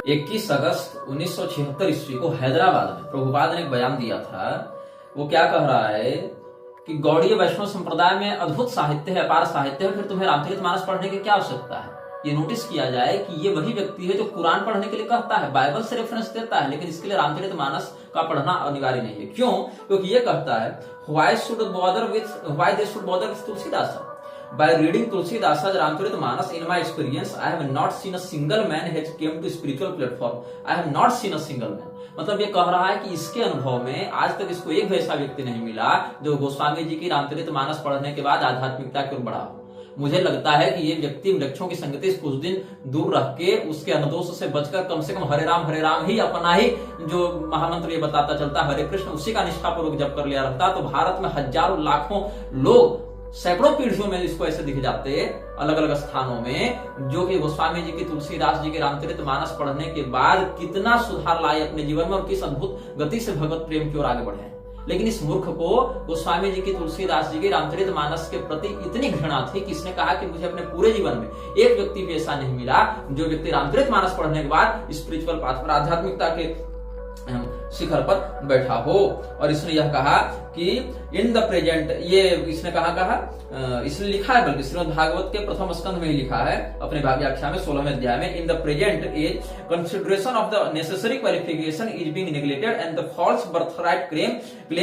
21 अगस्त 1976 ईस्वी को हैदराबाद में प्रभुपाद ने एक बयान दिया था। वो क्या कह रहा है कि गौड़ीय वैष्णव संप्रदाय में अद्भुत साहित्य है, अपार साहित्य है, फिर तुम्हें रामचरितमानस पढ़ने की क्या आवश्यकता है। ये नोटिस किया जाए कि ये वही व्यक्ति है जो कुरान पढ़ने के लिए कहता है, बाइबल से रेफरेंस देता है, लेकिन इसके लिए रामचरितमानस का पढ़ना अनिवार्य नहीं है। क्यों? क्योंकि ये कहता है why they should bother with Tulsidas. By reading Tulsidasa's Ramcharitmanas, in my experience, I have not seen a single man has came to spiritual platform. I have not seen a single man. मतलब ये कह रहा है कि इसके अनुभव में आज तक इसको एक वैसा व्यक्ति नहीं मिला जो गोस्वामी जी की रामचरितमानस पढ़ने के बाद आध्यात्मिकता की ओर बढ़ा हो। मुझे लगता है कि ये व्यक्ति वृक्षों की संगति से कुछ दिन दूर रह के उसके अनदोष से बचकर कम से कम हरे राम ही अपना ही जो महामंत्र ये बताता चलता हरे कृष्ण, उसी का निष्ठापूर्वक जप कर लिया रहता तो भारत में हजारों लाखों लोग सैकड़ों पीढ़ियों में इसको ऐसे दिख जाते अलग अलग स्थानों में, जो कि गोस्वामी जी की तुलसीदास जी के रामचरितमानस पढ़ने के बाद कितना सुधार लाए अपने जीवन में और किस अद्भुत गति से भगवत प्रेम की ओर आगे बढ़े। लेकिन इस मूर्ख को गोस्वामी जी की तुलसीदास जी के रामचरितमानस के प्रति इतनी घृणा थी कि इसने कहा कि मुझे अपने पूरे जीवन में एक व्यक्ति भी ऐसा नहीं मिला जो व्यक्ति रामचरितमानस पढ़ने के बाद स्पिरिचुअल पाथ पर, आध्यात्मिकता के शिखर पर बैठा हो। और इसने यह कहा कि इन द प्रेजेंट, ये इसने कहा इसने लिखा है, बल्कि श्रीमद् भागवत के प्रथम स्कंध में ही लिखा है अपने व्याख्या में 16वें अध्याय में, in the present age consideration of the necessary qualification is being neglected and the false birthright claim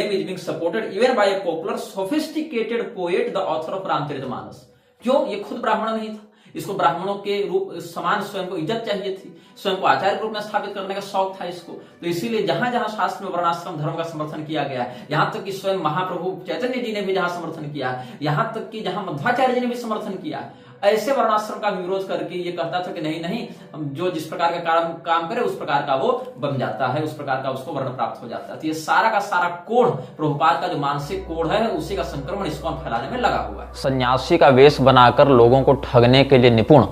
is being supported even by a popular sophisticated poet the author of Ramcharitmanas. क्यों? ये खुद ब्राह्मण नहीं था, इसको ब्राह्मणों के रूप समान स्वयं को इज्जत चाहिए थी, स्वयं को आचार्य रूप में स्थापित करने का शौक था इसको। तो इसीलिए जहां जहां शास्त्र में वर्णाश्रम धर्म का समर्थन किया गया है, यहां तक कि स्वयं महाप्रभु चैतन्य जी ने भी जहां समर्थन किया है, यहां तक कि जहां मध्वाचार्य जी ने भी समर्थन किया है, ऐसे वर्णाश्रम का विरोध करके ये कहता था कि नहीं, जो जिस प्रकार का काम करे उस प्रकार का वो बन जाता है, उस प्रकार का उसको वर्ण प्राप्त हो जाता है। तो ये सारा का सारा कोढ़ प्रभुपाद का जो मानसिक कोढ़ है, उसी का संक्रमण इसको फैलाने में लगा हुआ है। सन्यासी का वेश बनाकर लोगों को ठगने के लिए निपुण,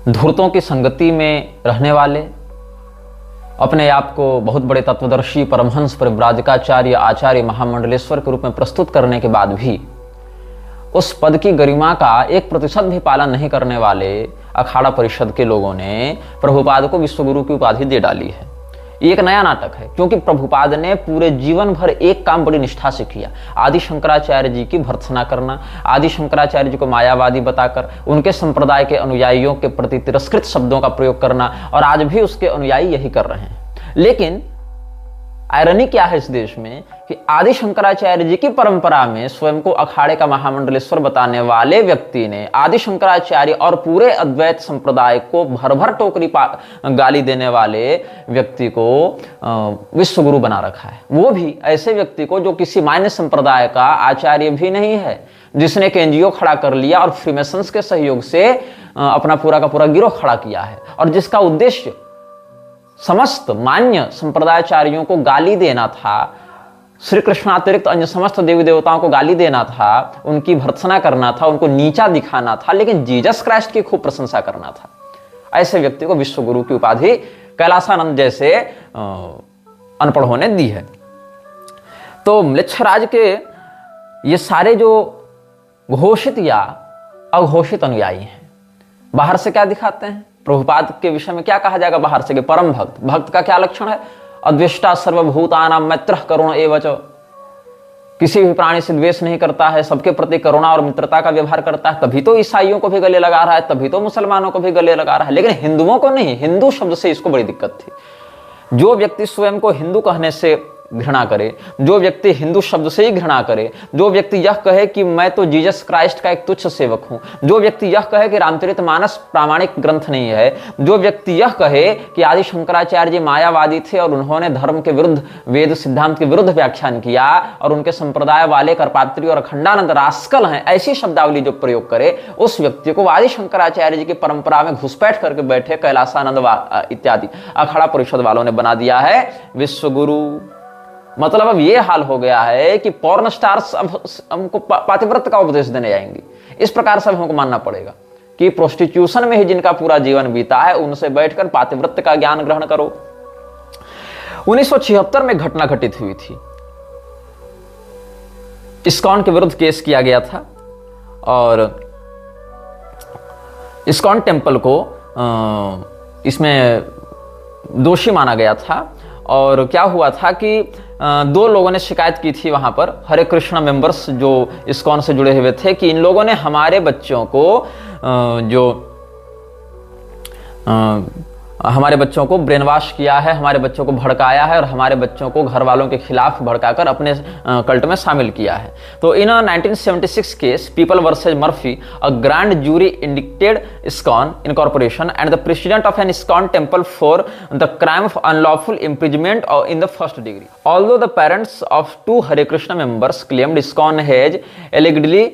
धूर्तों की संगति में रहने वाले, अपने आप को बहुत बड़े तत्वदर्शी परमहंस परिव्राजकाचार्य आचार्य महामंडलेश्वर के रूप में प्रस्तुत करने के बाद भी उस पद की गरिमा का 1% भी पालन नहीं करने वाले अखाड़ा परिषद के लोगों ने प्रभुपाद को विश्वगुरु की उपाधि दे डाली है। ये एक नया नाटक है, क्योंकि प्रभुपाद ने पूरे जीवन भर एक काम बड़ी निष्ठा से किया, आदि शंकराचार्य जी की भर्त्सना करना, आदि शंकराचार्य जी को मायावादी बताकर उनके संप्रदाय के अनुयायियों के प्रति तिरस्कृत शब्दों का प्रयोग करना, और आज भी उसके अनुयायी यही कर रहे हैं। लेकिन आयरनी क्या है इस देश में कि आदि शंकराचार्य जी की परंपरा में स्वयं को अखाड़े का महामंडलेश्वर बताने वाले व्यक्ति ने आदि शंकराचार्य और पूरे अद्वैत संप्रदाय को भर भर टोकरी गाली देने वाले व्यक्ति को विश्वगुरु बना रखा है। वो भी ऐसे व्यक्ति को जो किसी मान्य संप्रदाय का आचार्य भी नहीं है, जिसने एक एनजीओ खड़ा कर लिया और फ्रीमेसन्स के सहयोग से अपना पूरा का पूरा गिरोह खड़ा किया है, और जिसका उद्देश्य समस्त मान्य संप्रदायाचार्यों को गाली देना था, श्री कृष्ण अतिरिक्त अन्य समस्त देवी देवताओं को गाली देना था, उनकी भर्त्सना करना था, उनको नीचा दिखाना था, लेकिन जीसस क्राइस्ट की खूब प्रशंसा करना था। ऐसे व्यक्ति को विश्वगुरु की उपाधि कैलासानंद जैसे अनपढ़ों ने दी है। तो म्लेच्छराज के ये सारे जो घोषित या अघोषित अनुयायी हैं, बाहर से क्या दिखाते हैं? प्रभुपाद के विषय में क्या कहा जाएगा बाहर से? कि परम भक्त। भक्त का क्या लक्षण है? अद्वेष्टा सर्वभूतानां मैत्रः करुण एव च, किसी भी प्राणी से द्वेष नहीं करता है, सबके प्रति करुणा और मित्रता का व्यवहार करता है। तभी तो ईसाइयों को भी गले लगा रहा है, तभी तो मुसलमानों को भी गले लगा रहा है, लेकिन हिंदुओं को नहीं। हिंदू शब्द से इसको बड़ी दिक्कत थी। जो व्यक्ति स्वयं को हिंदू कहने से घृणा करे, जो व्यक्ति हिंदू शब्द से ही घृणा करे, जो व्यक्ति यह कहे कि मैं तो जीसस क्राइस्ट का एक तुच्छ सेवक हूं, जो व्यक्ति यह कहे कि रामचरितमानस प्रामाणिक ग्रंथ नहीं है, जो व्यक्ति यह कहे कि आदि शंकराचार्य जी मायावादी थे और उन्होंने धर्म के विरुद्ध, वेद सिद्धांत के विरुद्ध व्याख्यान किया और उनके संप्रदाय वाले करपात्री और अखंडानंद रास्कल हैं, ऐसी शब्दावली जो प्रयोग करे, उस व्यक्ति को आदि शंकराचार्य जी की परंपरा में घुसपैठ करके बैठे कैलासानंद इत्यादि अखाड़ा परिषद वालों ने बना दिया है विश्वगुरु। मतलब अब ये हाल हो गया है कि पॉर्न स्टार्स अब हमको पातिव्रत्य का उपदेश देने जाएंगे। इस प्रकार से हमको मानना पड़ेगा कि प्रोस्टिट्यूशन में ही जिनका पूरा जीवन बीता है, उनसे बैठकर पातिव्रत्य का ज्ञान ग्रहण करो। 1976 में घटना घटित हुई थी। इस्कॉन के विरुद्ध केस किया गया था और इस्कॉन टेम्पल को इसमें दोषी माना गया था। और क्या हुआ था कि 2 लोगों ने शिकायत की थी वहां पर, हरे कृष्णा मेंबर्स जो इस्कॉन से जुड़े हुए थे, कि इन लोगों ने हमारे बच्चों को ब्रेन वॉश किया है, हमारे बच्चों को भड़काया है और हमारे बच्चों को घर वालों के खिलाफ भड़काकर अपने कल्ट में शामिल किया है। तो in 1976 case people versus Murphy, a grand jury indicted ISKCON incorporation and the president of an ISKCON temple for the crime of unlawful imprisonment in the first degree. Although the parents of 2 Hare Krishna members claimed ISKCON has allegedly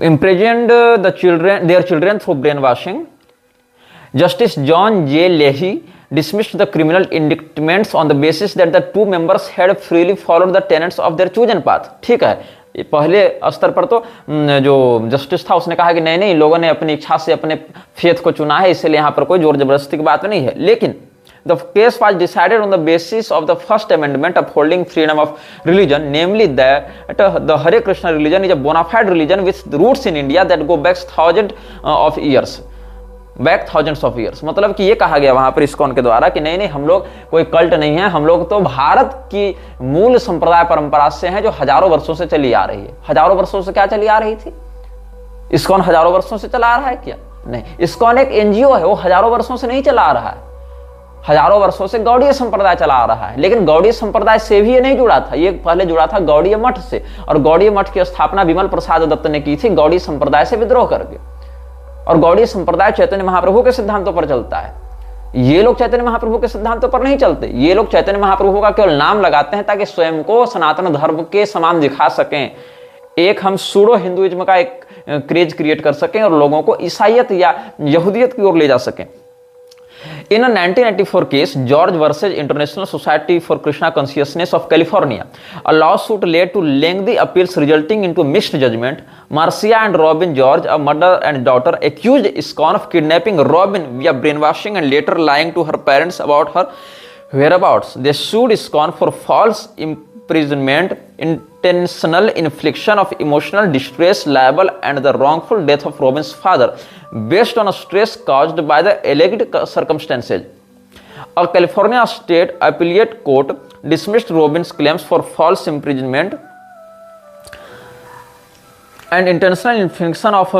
imprisoned their children through brainwashing, Justice John J. Leahy dismissed the criminal indictments on the basis that the 2 members had freely followed the tenets of their chosen path। ठीक है, पहले स्तर पर तो जो justice था उसने कहा कि नहीं नहीं, लोगों ने अपनी इच्छा से अपने फेथ को चुना है, इसलिए यहाँ पर कोई जोर जबरदस्ती की बात नहीं है। लेकिन the case was decided on the basis of the first amendment upholding freedom of religion, namely that the Hare Krishna religion is a bona fide religion with roots in India that go back thousands of years। मतलब कि ये कहा गया वहां पर ISKCON के द्वारा कि नहीं नहीं, हम लोग कोई कल्ट नहीं है, हम लोग तो भारत की मूल संप्रदाय परंपरा से हैं जो हजारों वर्षों से चली आ रही है। हजारों वर्षों से क्या चली आ रही थी? इस्कॉन हजारों वर्षों से चला आ रहा है क्या? नहीं, इस्कॉन एक एनजीओ है, वो हजारों वर्षों से नहीं चला आ रहा है। हजारों वर्षों से गौड़ीय संप्रदाय चला आ रहा है, लेकिन गौड़ीय संप्रदाय से भी ये नहीं जुड़ा था, ये पहले जुड़ा था गौड़ीय मठ से, और गौड़ीय मठ की स्थापना विमल प्रसाद दत्त ने की थी गौड़ीय संप्रदाय से विद्रोह करके। और गौड़ीय संप्रदाय चैतन्य महाप्रभु के सिद्धांतों पर चलता है। ये लोग चैतन्य महाप्रभु के सिद्धांतों पर नहीं चलते, ये लोग चैतन्य महाप्रभु का केवल नाम लगाते हैं ताकि स्वयं को सनातन धर्म के समान दिखा सकें। एक हम सूडो हिंदुइज्म का एक क्रेज क्रिएट कर सकें और लोगों को ईसाइयत या यहूदियत की ओर ले जा सकें। In a 1984 case, George versus International Society for Krishna Consciousness of California, a lawsuit led to lengthy appeals resulting into mixed judgment. Marcia and Robin George, a mother and daughter, accused ISKCON of kidnapping Robin via brainwashing and later lying to her parents about her whereabouts. They sued ISKCON for false imprisonment, intentional infliction of emotional distress, libel, and the wrongful death of Robin's father based on a stress caused by the alleged circumstances. A California state appellate court dismissed Robin's claims for false imprisonment and intentional infliction of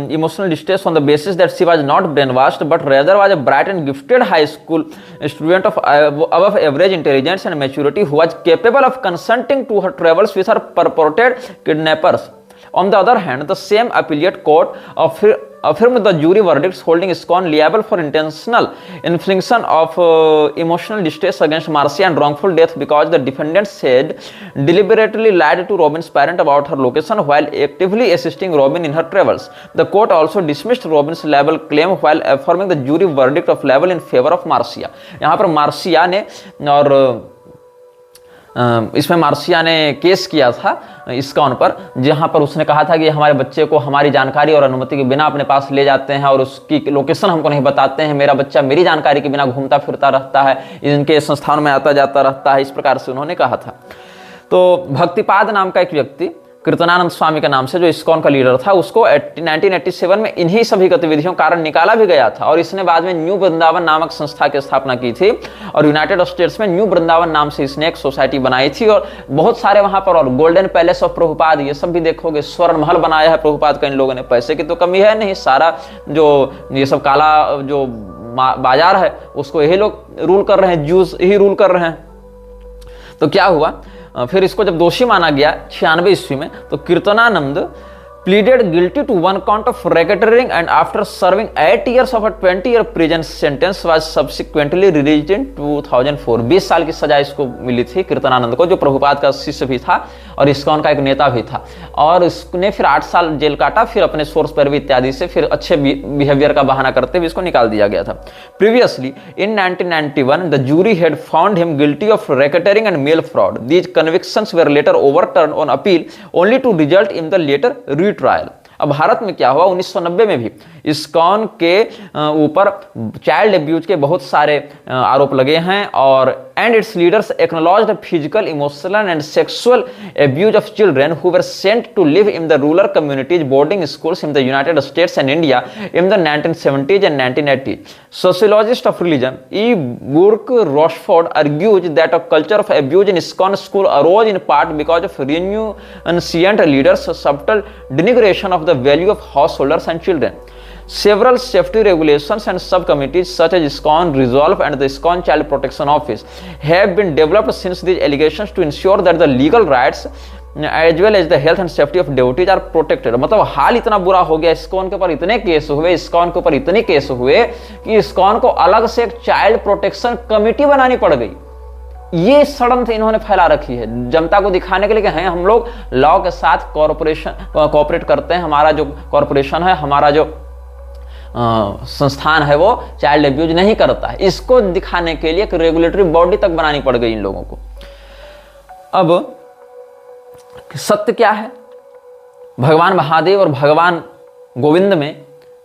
emotional distress on the basis that she was not brainwashed but rather was a bright and gifted high school student of above average intelligence and maturity who was capable of consenting to her travels with her purported kidnappers. On the other hand, the same appellate court affirmed the jury verdicts holding ISKCON liable for intentional infliction of emotional distress against Marcia and wrongful death because the defendants had deliberately lied to Robin's parent about her location while actively assisting Robin in her travels. The court also dismissed Robin's libel claim while affirming the jury verdict of libel in favor of Marcia. यहाँ पर Marcia ने और इसमें Marcia ने case किया था ISKCON पर, जहां पर उसने कहा था कि हमारे बच्चे को हमारी जानकारी और अनुमति के बिना अपने पास ले जाते हैं और उसकी लोकेशन हमको नहीं बताते हैं, मेरा बच्चा मेरी जानकारी के बिना घूमता फिरता रहता है, इनके संस्थान में आता जाता रहता है, इस प्रकार से उन्होंने कहा था। तो भक्तिपाद नाम का एक व्यक्ति कीर्तनानंद स्वामी के नाम से जो ISKCON का लीडर था, उसको 1987 में इन्हीं सभी गतिविधियों कारण निकाला भी गया था और इसने बाद में न्यू वृंदावन नामक संस्था की स्थापना की थी और यूनाइटेड स्टेट्स में न्यू वृंदावन नाम से इसने एक सोसाइटी बनाई थी और बहुत सारे वहां पर, और गोल्डन पैलेस ऑफ प्रभुपाद ये सब भी देखोगे, स्वर्ण महल बनाया है प्रभुपाद का इन लोगों ने। पैसे की तो कमी है नहीं, सारा जो ये सब काला जो बाजार है उसको यही लोग रूल कर रहे हैं, जूस ही रूल कर रहे हैं। तो क्या हुआ, फिर इसको जब दोषी माना गया 96 ईस्वी में, तो Kirtanananda pleaded guilty to one count of racketeering and after serving 8 years of a 20-year prison sentence was subsequently released in 2004। 20 साल की सजा इसको मिली थी कीर्तनानंद को, जो प्रभुपाद का शिष्य भी था और ISKCON का एक नेता भी था, और इसने फिर 8 साल जेल काटा, फिर अपने सोर्स पैरवी इत्यादि से फिर अच्छे बिहेवियर का बहाना करते हुए इसको निकाल दिया गया था। Previously in 1991 the jury had found him guilty of racketeering and mail fraud. These convictions were later overturned on appeal only to result in the later trial. अब भारत में क्या हुआ, 1990 में भी इस्कॉन के ऊपर चाइल्ड एब्यूज के बहुत सारे आरोप लगे हैं, और and its leaders acknowledged physical, emotional and sexual abuse of children who were sent to live in the rural communities boarding schools in the United States and India in the 1970s and 1980s. Sociologist of religion E. Burke Rochford argues that a culture of abuse in ISKCON school arose in part because of renunciant leaders' subtle denigration of the value of householders and children. Several safety regulations and subcommittees such as ISKCON Resolve and the ISKCON Child Protection Office have been developed since these allegations to ensure that the legal rights as well as the health and safety of devotees are protected. मतलब हाल इतना बुरा हो गया, ISKCON के ऊपर इतने case हुए, ISKCON के ऊपर इतने केस हुए कि ISKCON को अलग से एक चाइल्ड प्रोटेक्शन कमेटी बनानी पड़ गई। ये षड्यंत्र इन्होंने फैला रखी है जनता को दिखाने के लिए कि हैं हम लोग लॉ के साथ कोऑपरेट करते हैं, हमारा जो कॉरपोरेशन है, हमारा जो संस्थान है वो चाइल्ड एब्यूज नहीं करता है। इसको दिखाने के लिए एक रेगुलेटरी बॉडी तक बनानी पड़ गई इन लोगों को। अब सत्य क्या है, भगवान महादेव और भगवान गोविंद में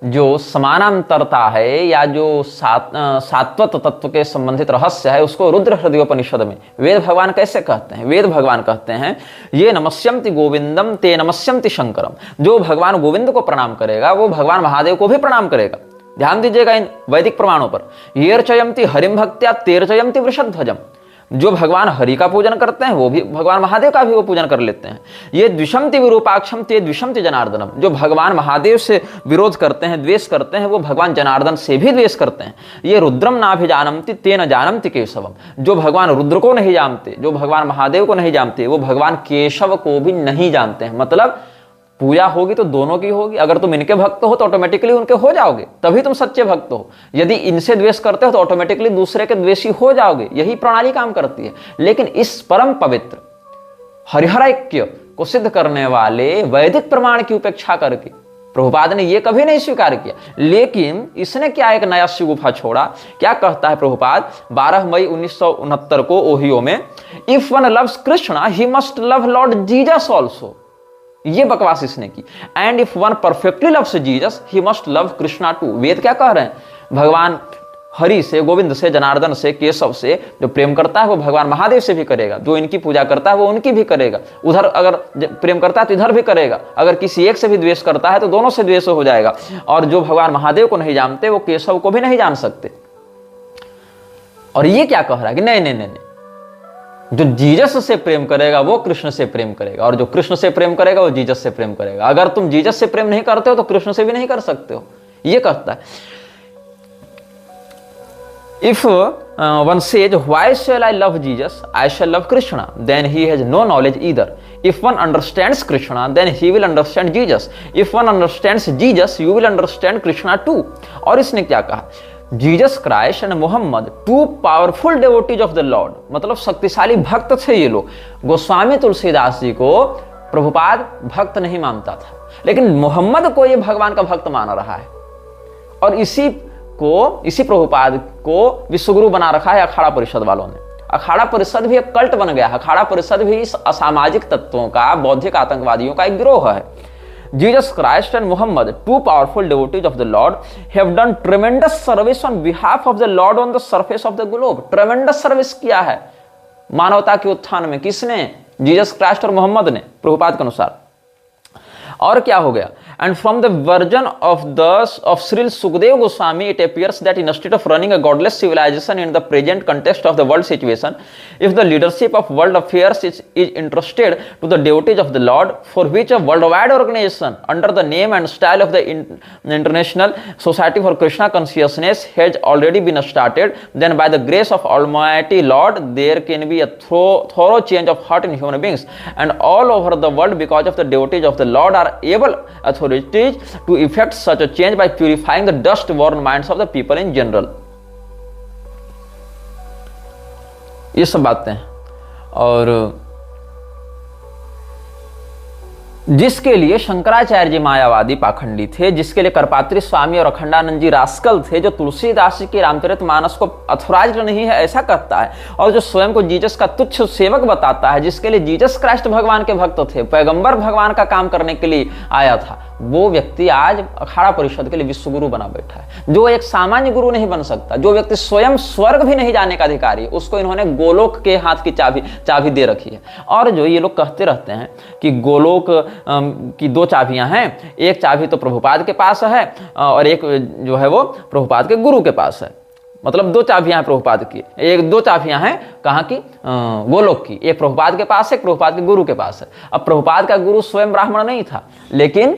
जो समानांतरता है या जो सात्वत तत्व के संबंधित रहस्य है उसको रुद्र हृदयोपनिषद में वेद भगवान कैसे कहते हैं। वेद भगवान कहते हैं ये नमस्यन्ति गोविंदम ते नमस्यन्ति शंकरम। जो भगवान गोविंद को प्रणाम करेगा वो भगवान महादेव को भी प्रणाम करेगा। ध्यान दीजिएगा इन वैदिक प्रमाणों पर। येर्चयन्ति हरिम भक्त्या तेर्चयन्ति वृषध्वजम। जो भगवान हरि का पूजन करते हैं वो भी भगवान महादेव का भी वो पूजन कर लेते हैं। ये द्विषंति विरूपाक्षम ते द्विषंति जनार्दनम। जो भगवान महादेव से विरोध करते हैं, द्वेष करते हैं, वो भगवान जनार्दन से भी द्वेष करते हैं। ये रुद्रम नाभिजानन्ति ते न जानन्ति केशवम। जो भगवान रुद्र को नहीं जानते, जो भगवान महादेव को नहीं जानते, वो भगवान केशव को भी नहीं जानते हैं। मतलब पूजा होगी तो दोनों की होगी। अगर तुम इनके भक्त हो तो ऑटोमेटिकली उनके हो जाओगे, तभी तुम सच्चे भक्त हो। यदि इनसे द्वेष करते हो तो ऑटोमेटिकली दूसरे के द्वेषी हो जाओगे। यही प्रणाली काम करती है। लेकिन इस परम पवित्र हरिहर ऐक्य को सिद्ध करने वाले वैदिक प्रमाण की उपेक्षा करके प्रभुपाद ने यह कभी नहीं स्वीकार किया। लेकिन इसने क्या एक नया शिगुफा छोड़ा। क्या कहता है प्रभुपाद 12 मई 1969 को ओहियो में, if one loves Krishna he must love lord Jesus also. ये बकवास इसने की। And if one perfectly loves Jesus he must love Krishna too. Veda क्या कह रहे हैं, भगवान हरि से, गोविंद से, जनार्दन से, केशव से जो प्रेम करता है वो भगवान महादेव से भी करेगा। जो इनकी पूजा करता है वो उनकी भी करेगा। उधर अगर प्रेम करता है तो इधर भी करेगा। अगर किसी एक से भी द्वेष करता है तो दोनों से द्वेष हो जाएगा। और जो भगवान महादेव को नहीं जानते वो केशव को भी नहीं जान सकते। और ये क्या कह रहा है कि नहीं नहीं नहीं, जो जीसस से प्रेम करेगा वो कृष्ण से प्रेम करेगा, और जो कृष्ण से प्रेम करेगा वो जीसस से प्रेम करेगा। अगर तुम जीसस से प्रेम नहीं करते हो तो कृष्ण से भी नहीं कर सकते हो। ये कहता है। If one says why shall I love Jesus, I shall love Krishna, then he has no knowledge either. If one understands Krishna then he will understand Jesus. If one understands Jesus you will understand Krishna too. और इसने क्या कहा, Jesus Christ and Mohammed two powerful devotees of the lord. मतलब शक्तिशाली भक्त थे ये लोग। गोस्वामी तुलसीदास जी को प्रभुपाद भक्त नहीं मानता था, लेकिन मोहम्मद को ये भगवान का भक्त मान रहा है। और इसी प्रभुपाद को विश्वगुरु बना रखा है अखाड़ा परिषद वालों ने। अखाड़ा परिषद भी एक कल्ट बन गया है। अखाड़ा परिषद भी इस असामाजिक तत्वों का, बौद्धिक आतंकवादियों का एक गिरोह है। Jesus Christ and Muhammad, two powerful devotees of the Lord, have done tremendous service on behalf of the Lord on the surface of the globe. Tremendous service किया है मानवता के उत्थान में। किसने? जीसस क्राइस्ट और मोहम्मद ने, प्रभुपाद के अनुसार। और क्या हो गया, and from the version of Srila Sukadeva Goswami it appears that instead of running a godless civilization in the present context of the world situation, if the leadership of world affairs is interested to the devotees of the Lord, for which a worldwide organization under the name and style of the International Society for Krishna Consciousness has already been started, then by the grace of Almighty Lord there can be a thorough change of heart in human beings and all over the world, because of the devotees of the Lord are able authorities to effect such a change by purifying the dust-born minds of the people in general. ये सब बातें हैं। और जिसके लिए शंकराचार्य जी मायावादी पाखंडी थे, जिसके लिए करपात्री स्वामी और अखंडानंद जी रास्कल थे, जो तुलसीदास जी के रामचरितमानस को अथोराइज्ड नहीं है ऐसा कहता है, और जो स्वयं को जीसस का तुच्छ सेवक बताता है, जिसके लिए जीसस क्राइस्ट भगवान के भक्त थे, पैगंबर भगवान का काम करने के लिए आया था, वो व्यक्ति आज अखाड़ा परिषद के लिए विश्व गुरु बना बैठा है, जो एक सामान्य गुरु नहीं बन सकता। जो व्यक्ति स्वयं स्वर्ग भी नहीं जाने का अधिकारी है, उसको इन्होंने गोलोक के हाथ की चाबी दे रखी है। और जो ये लोग कहते रहते हैं कि गोलोक की 2 चाबियां हैं, एक चाबी तो प्रभुपाद के पास है और एक जो है वो प्रभुपाद के गुरु के पास है। मतलब 2 चाबियां हैं प्रभुपाद की, 2 चाबियां हैं कहाँ की? गोलोक की। एक प्रभुपाद के पास है, एक प्रभुपाद के गुरु के पास है। अब प्रभुपाद का गुरु स्वयं ब्राह्मण नहीं था, लेकिन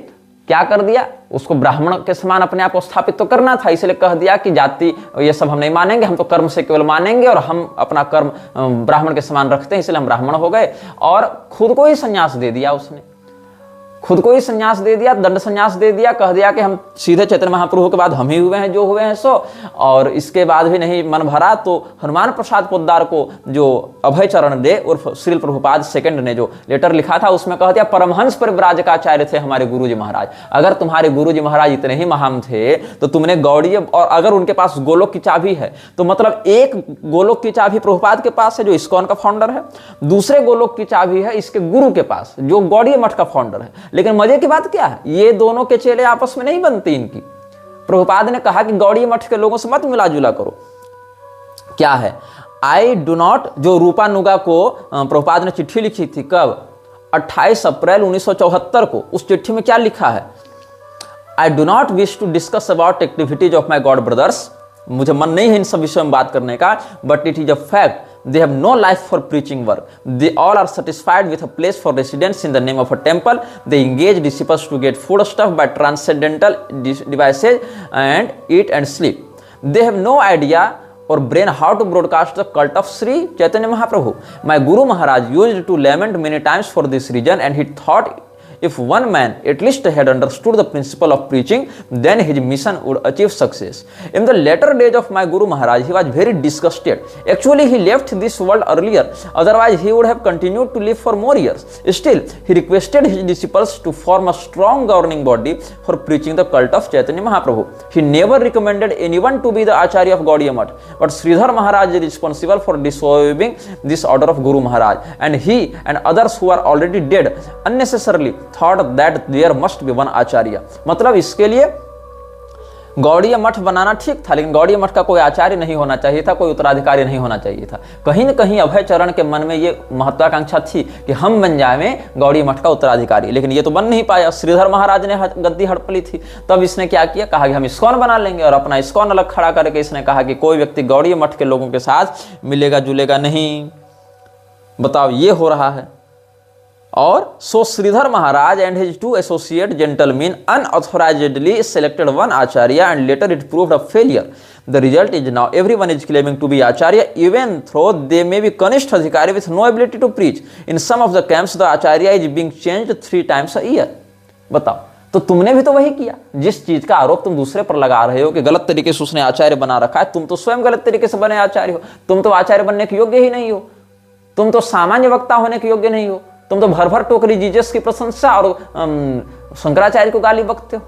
क्या कर दिया, उसको ब्राह्मण के समान अपने आप को स्थापित तो करना था, इसलिए कह दिया कि जाति ये सब हम नहीं मानेंगे, हम तो कर्म से केवल मानेंगे और हम अपना कर्म ब्राह्मण के समान रखते हैं, इसलिए हम ब्राह्मण हो गए। और खुद को ही संन्यास दे दिया, उसने खुद को ही संन्यास दे दिया, दंड संन्यास दे दिया, कह दिया कि हम सीधे चैतन्य महाप्रभु के बाद हम ही हुए हैं जो हुए हैं सो। और इसके बाद भी नहीं मन भरा तो हनुमान प्रसाद पोद्दार को जो अभय चरण दे उर्फ श्रील प्रभुपाद सेकंड ने जो लेटर लिखा था, उसमें कह दिया परमहंस परिव्राजकाचार्य थे हमारे गुरुजी महाराज। अगर तुम्हारे गुरुजी महाराज इतने ही महान थे तो तुमने गौड़ीय, और अगर उनके पास गोलोक की चाबी है तो मतलब एक गोलोक की चाबी प्रभुपाद के पास है जो इस्कॉन का फाउंडर है, दूसरे गोलोक की चाबी है इसके गुरु के पास जो गौड़ीय मठ का फाउंडर है। लेकिन मजे की बात क्या है, ये दोनों के चेले आपस में नहीं बनती इनकी। प्रभुपाद ने कहा कि गौड़ीय मठ के लोगों से मत मिला जुला करो। क्या है, आई डू नॉट, जो रूपा नुगा को प्रभुपाद ने चिट्ठी लिखी थी, कब? 28 अप्रैल 1974 को। उस चिट्ठी में क्या लिखा है? I do not wish to discuss about activities of my god brothers, मुझे मन नहीं है इन सब विषयों में बात करने का, but it is a fact they have no life for preaching work. They all are satisfied with a place for residence in the name of a temple. They engage disciples to get food stuff by transcendental devices and eat and sleep. They have no idea or brain how to broadcast the cult of Sri Chaitanya Mahaprabhu. My Guru Maharaj used to lament many times for this reason, and he thought if one man at least had understood the principle of preaching, then his mission would achieve success. In the later days of my Guru Maharaj, he was very disgusted. Actually, he left this world earlier. Otherwise, he would have continued to live for more years. Still, he requested his disciples to form a strong governing body for preaching the cult of Chaitanya Mahaprabhu. He never recommended anyone to be the Acharya of Gaudiya Math, but Sridhar Maharaj is responsible for disobeying this order of Guru Maharaj, and he and others who are already dead unnecessarily thought that there must be one आचार्य। मतलब इसके लिए गौड़ीय मठ बनाना ठीक था, लेकिन गौड़ीय मठ का कोई आचार्य नहीं होना चाहिए था, कोई उत्तराधिकारी नहीं होना चाहिए था। कहीं न कहीं अभय चरण के मन में ये महत्वाकांक्षा थी कि हम बन जाएं गौड़ीय मठ का उत्तराधिकारी, लेकिन ये तो बन नहीं पाया। श्रीधर महाराज ने गद्दी हड़प ली थी, तब इसने क्या किया, कहा कि हम इस्कॉन बना लेंगे, और अपना इस्कॉन अलग खड़ा करके इसने कहा कि कोई व्यक्ति गौड़ीय मठ के लोगों के साथ मिलेगा जुलेगा नहीं। बताओ, ये हो रहा है। और so Sridhar Maharaj and his 2 associate gentlemen unauthorizedly selected one acharya, and later it proved a failure. The result is now everyone is claiming to be acharya, even though they may be kanisth adhikari with no ability to preach. In some of the camps, the acharya is being changed 3 times a year. बताओ, तो तुमने भी तो वही किया। जिस चीज का आरोप तुम दूसरे पर लगा रहे हो कि गलत तरीके से उसने आचार्य बना रखा है, तुम तो स्वयं गलत तरीके से बने आचार्य हो। तुम तो आचार्य बनने के योग्य ही नहीं हो, तुम तो सामान्य वक्ता होने के योग्य नहीं हो, तुम तो भर भर टोकरी जीसस की प्रशंसा और शंकराचार्य को गाली बकते हो।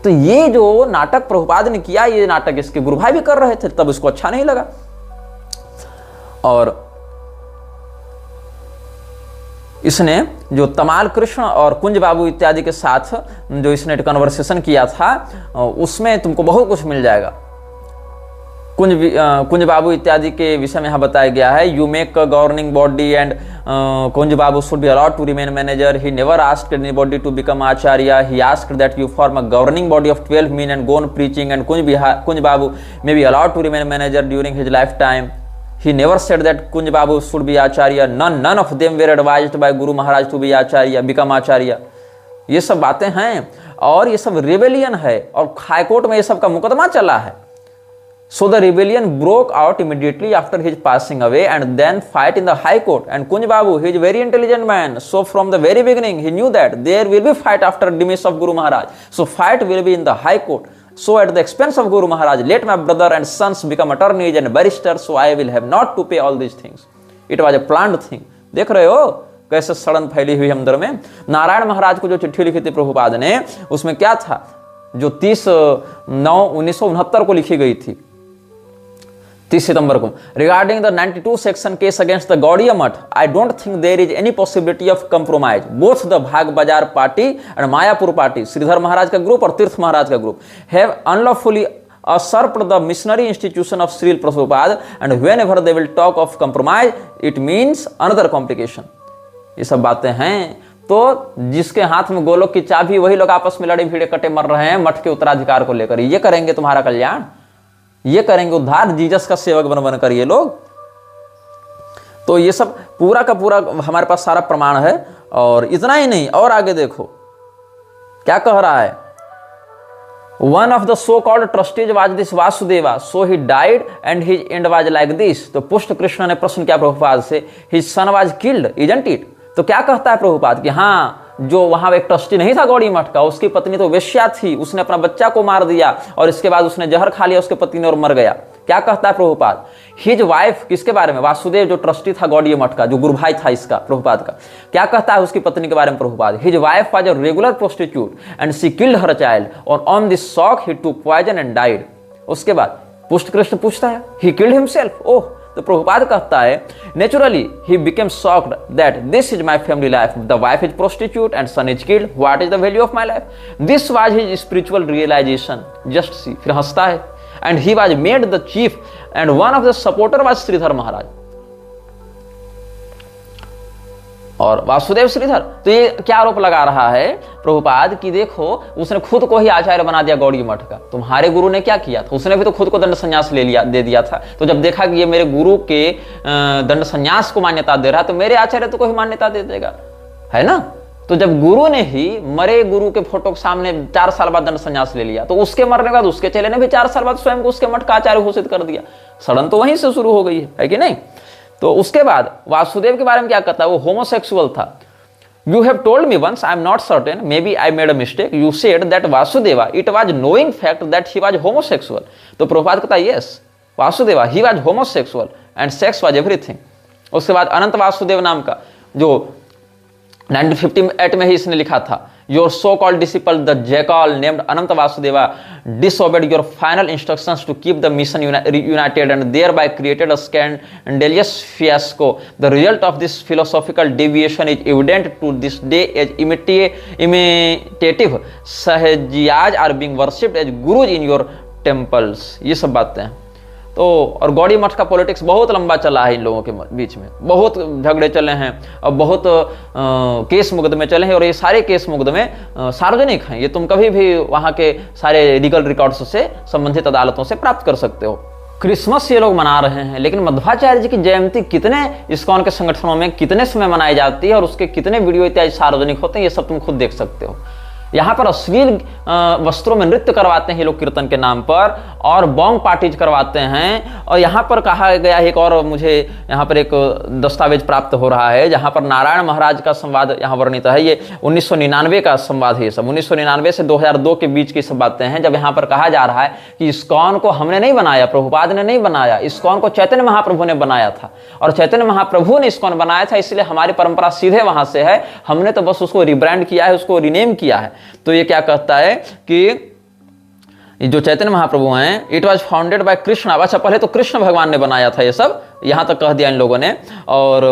तो ये जो नाटक प्रभुपाद ने किया, ये नाटक इसके गुरु भाई भी कर रहे थे, तब इसको अच्छा नहीं लगा। और इसने जो तमाल कृष्ण और कुंज बाबू इत्यादि के साथ जो इसने कन्वर्सेशन किया था, उसमें तुमको बहुत कुछ मिल जाएगा। कुंज बाबू इत्यादि के विषय में यहाँ बताया गया है, you make a governing body and Kunj Babu should be allowed to remain manager. He never asked anybody to become acharya. He asked that you form a governing body of 12 men and go on preaching, and Kunj Babu may be allowed to remain manager during his lifetime. He never said that Kunj Babu should be acharya. None of them were advised by Guru Maharaj to be acharya, become acharya. ये सब बातें हैं और ये सब rebellion है, और high court में ये सब का मुकदमा चला है। So the rebellion broke out immediately after his passing away, and then fight in the high court. And Kunj Babu, he is a very intelligent man, so from the very beginning he knew that there will be fight after demise of Guru Maharaj. So fight will be in the high court. So at the expense of Guru Maharaj, let my brother and sons become attorneys and barristers, so I will have not to pay all these things. It was a planned thing. देख रहे हो कैसे सड़न फैली हुई अंदर में। नारायण महाराज को जो चिट्ठी लिखी थी प्रभुपाद ने, उसमें क्या था, जो 30/9/1969 को लिखी गई थी, 30 सितंबर को, regarding the 92 section case against the Gaudiya Math, I don't think there is any possibility of compromise. Both the Bhag Bazar party and Mayapur party, Shridhar Maharaj का ग्रुप और तीर्थ महाराज का group, have unlawfully usurped the missionary institution of Srila Prabhupada, and whenever they will talk of compromise, it means another complication। ये सब बातें हैं। तो जिसके हाथ में गोलोक की चाबी, वही लोग आपस में लड़े भिड़े कटे मर रहे हैं मठ के उत्तराधिकार को लेकर। ये करेंगे तुम्हारा कल्याण, ये करेंगे उद्धार, जीसस का सेवक बन बन कर ये लोग। तो ये सब पूरा का पूरा हमारे पास सारा प्रमाण है। और इतना ही नहीं, और आगे देखो क्या कह रहा है। One of the so-called trustees was this Vasudeva, so he died and his end was like this। तो पुष्ट कृष्ण ने प्रश्न किया प्रभुपाद से, his son was killed, isn't it? तो क्या कहता है प्रभुपाद कि हाँ, जो वहां एक ट्रस्टी नहीं था गौड़ी मठ का, उसकी पत्नी तो वेश्या थी, उसने अपना बच्चा को मार दिया और इसके बाद उसने जहर खा लिया उसके पति ने और मर गया। क्या कहता है प्रभुपाद, हिज वाइफ, किसके बारे में, वासुदेव जो ट्रस्टी था गौड़ी मठ का, जो गुरु भाई था इसका प्रभुपाद का, क्या कहता है उसकी पत्नी के बारे में Prabhupada, his wife was a regular prostitute and she killed her child और ऑन दिस शॉक ही टूक पॉइजन एंड डाइड। उसके बाद पुष्ट कृष्ण पूछता है, ही किल्ड हिमसेल्फ। ओह, तो प्रभुपाद कहता है, naturally he became shocked that this is my family life, the wife is prostitute and son is killed, what is the value of my life, this was his spiritual realization, just see. फिर हंसता है, and he was made the chief and one of the supporter was Shridhar Maharaj और वासुदेव श्रीधर। तो ये क्या आरोप लगा रहा है प्रभुपाद कि देखो, उसने खुद को ही आचार्य बना दिया गौड़ी मठ का। तुम्हारे गुरु ने क्या किया था, उसने भी तो खुद को दंड संन्यास दे दिया था। तो जब देखा कि ये मेरे गुरु के दंड संन्यास को मान्यता दे रहा है, तो मेरे आचार्य तो को ही मान्यता दे देगा, है ना। तो जब गुरु ने ही मरे गुरु के फोटो के सामने 4 साल बाद दंड संन्यास ले लिया, तो उसके मरने के बाद उसके चेले ने भी 4 साल बाद स्वयं को उसके मठ का आचार्य घोषित कर दिया। सड़न तो वहीं से शुरू हो गई है कि नहीं। तो उसके बाद वासुदेव के बारे में क्या कहता है, वो होमोसेक्सुअल था। You have told me once, I am not certain, maybe I made a mistake, you said that Vasudeva it was knowing fact that he was homosexual. तो प्रभुपाद कहता है, yes Vasudeva he was homosexual and sex was everything. उसके बाद अनंत वासुदेव नाम का, जो 1958 में ही इसने लिखा था, your so called disciple the jackal named Anant Vasudeva disobeyed your final instructions to keep the mission united and thereby created a scandalous fiasco. The result of this philosophical deviation is evident to this day as imitative Sahajiyas are being worshipped as gurus in your temples। ये सब बातें हैं। तो और गौड़ी मठ का politics बहुत लंबा चला है इन लोगों के बीच में, बहुत झगड़े चले हैं और बहुत केस मुकदमे चले हैं, और ये सारे केस मुकदमे सार्वजनिक हैं। ये तुम कभी भी वहाँ के सारे लीगल रिकॉर्ड्स से संबंधित अदालतों से प्राप्त कर सकते हो। क्रिसमस ये लोग मना रहे हैं, लेकिन मध्वाचार्य जी की जयंती कितने इस्कॉन के संगठनों में कितने समय मनाई जाती है और उसके कितने वीडियो इत्यादि सार्वजनिक होते हैं, ये सब तुम खुद देख सकते हो। यहाँ पर अश्लील वस्त्रों में नृत्य करवाते हैं ये लोग कीर्तन के नाम पर, और बॉन्ग पार्टीज करवाते हैं। और यहाँ पर कहा गया एक और, मुझे यहाँ पर एक दस्तावेज प्राप्त हो रहा है जहाँ पर नारायण महाराज का संवाद यहाँ वर्णित है। ये 1999 का संवाद है। ये सब 1999 से 2002 के बीच की सब बातें हैं, जब यहाँ पर कहा जा रहा है कि इस्कॉन को हमने नहीं बनाया, प्रभुपाद ने नहीं बनाया, इस्कॉन को चैतन्य महाप्रभु ने बनाया था, और चैतन्य महाप्रभु ने इस्कॉन बनाया था, इसलिए हमारी परंपरा सीधे वहां से है, हमने तो बस उसको रिब्रांड किया है, उसको रिनेम किया है। तो ये क्या कहता है कि जो चैतन्य महाप्रभु हैं, it was founded by Krishna. अच्छा, पहले तो कृष्ण भगवान ने बनाया था ये सब, यहां तक कह दिया इन लोगों ने। और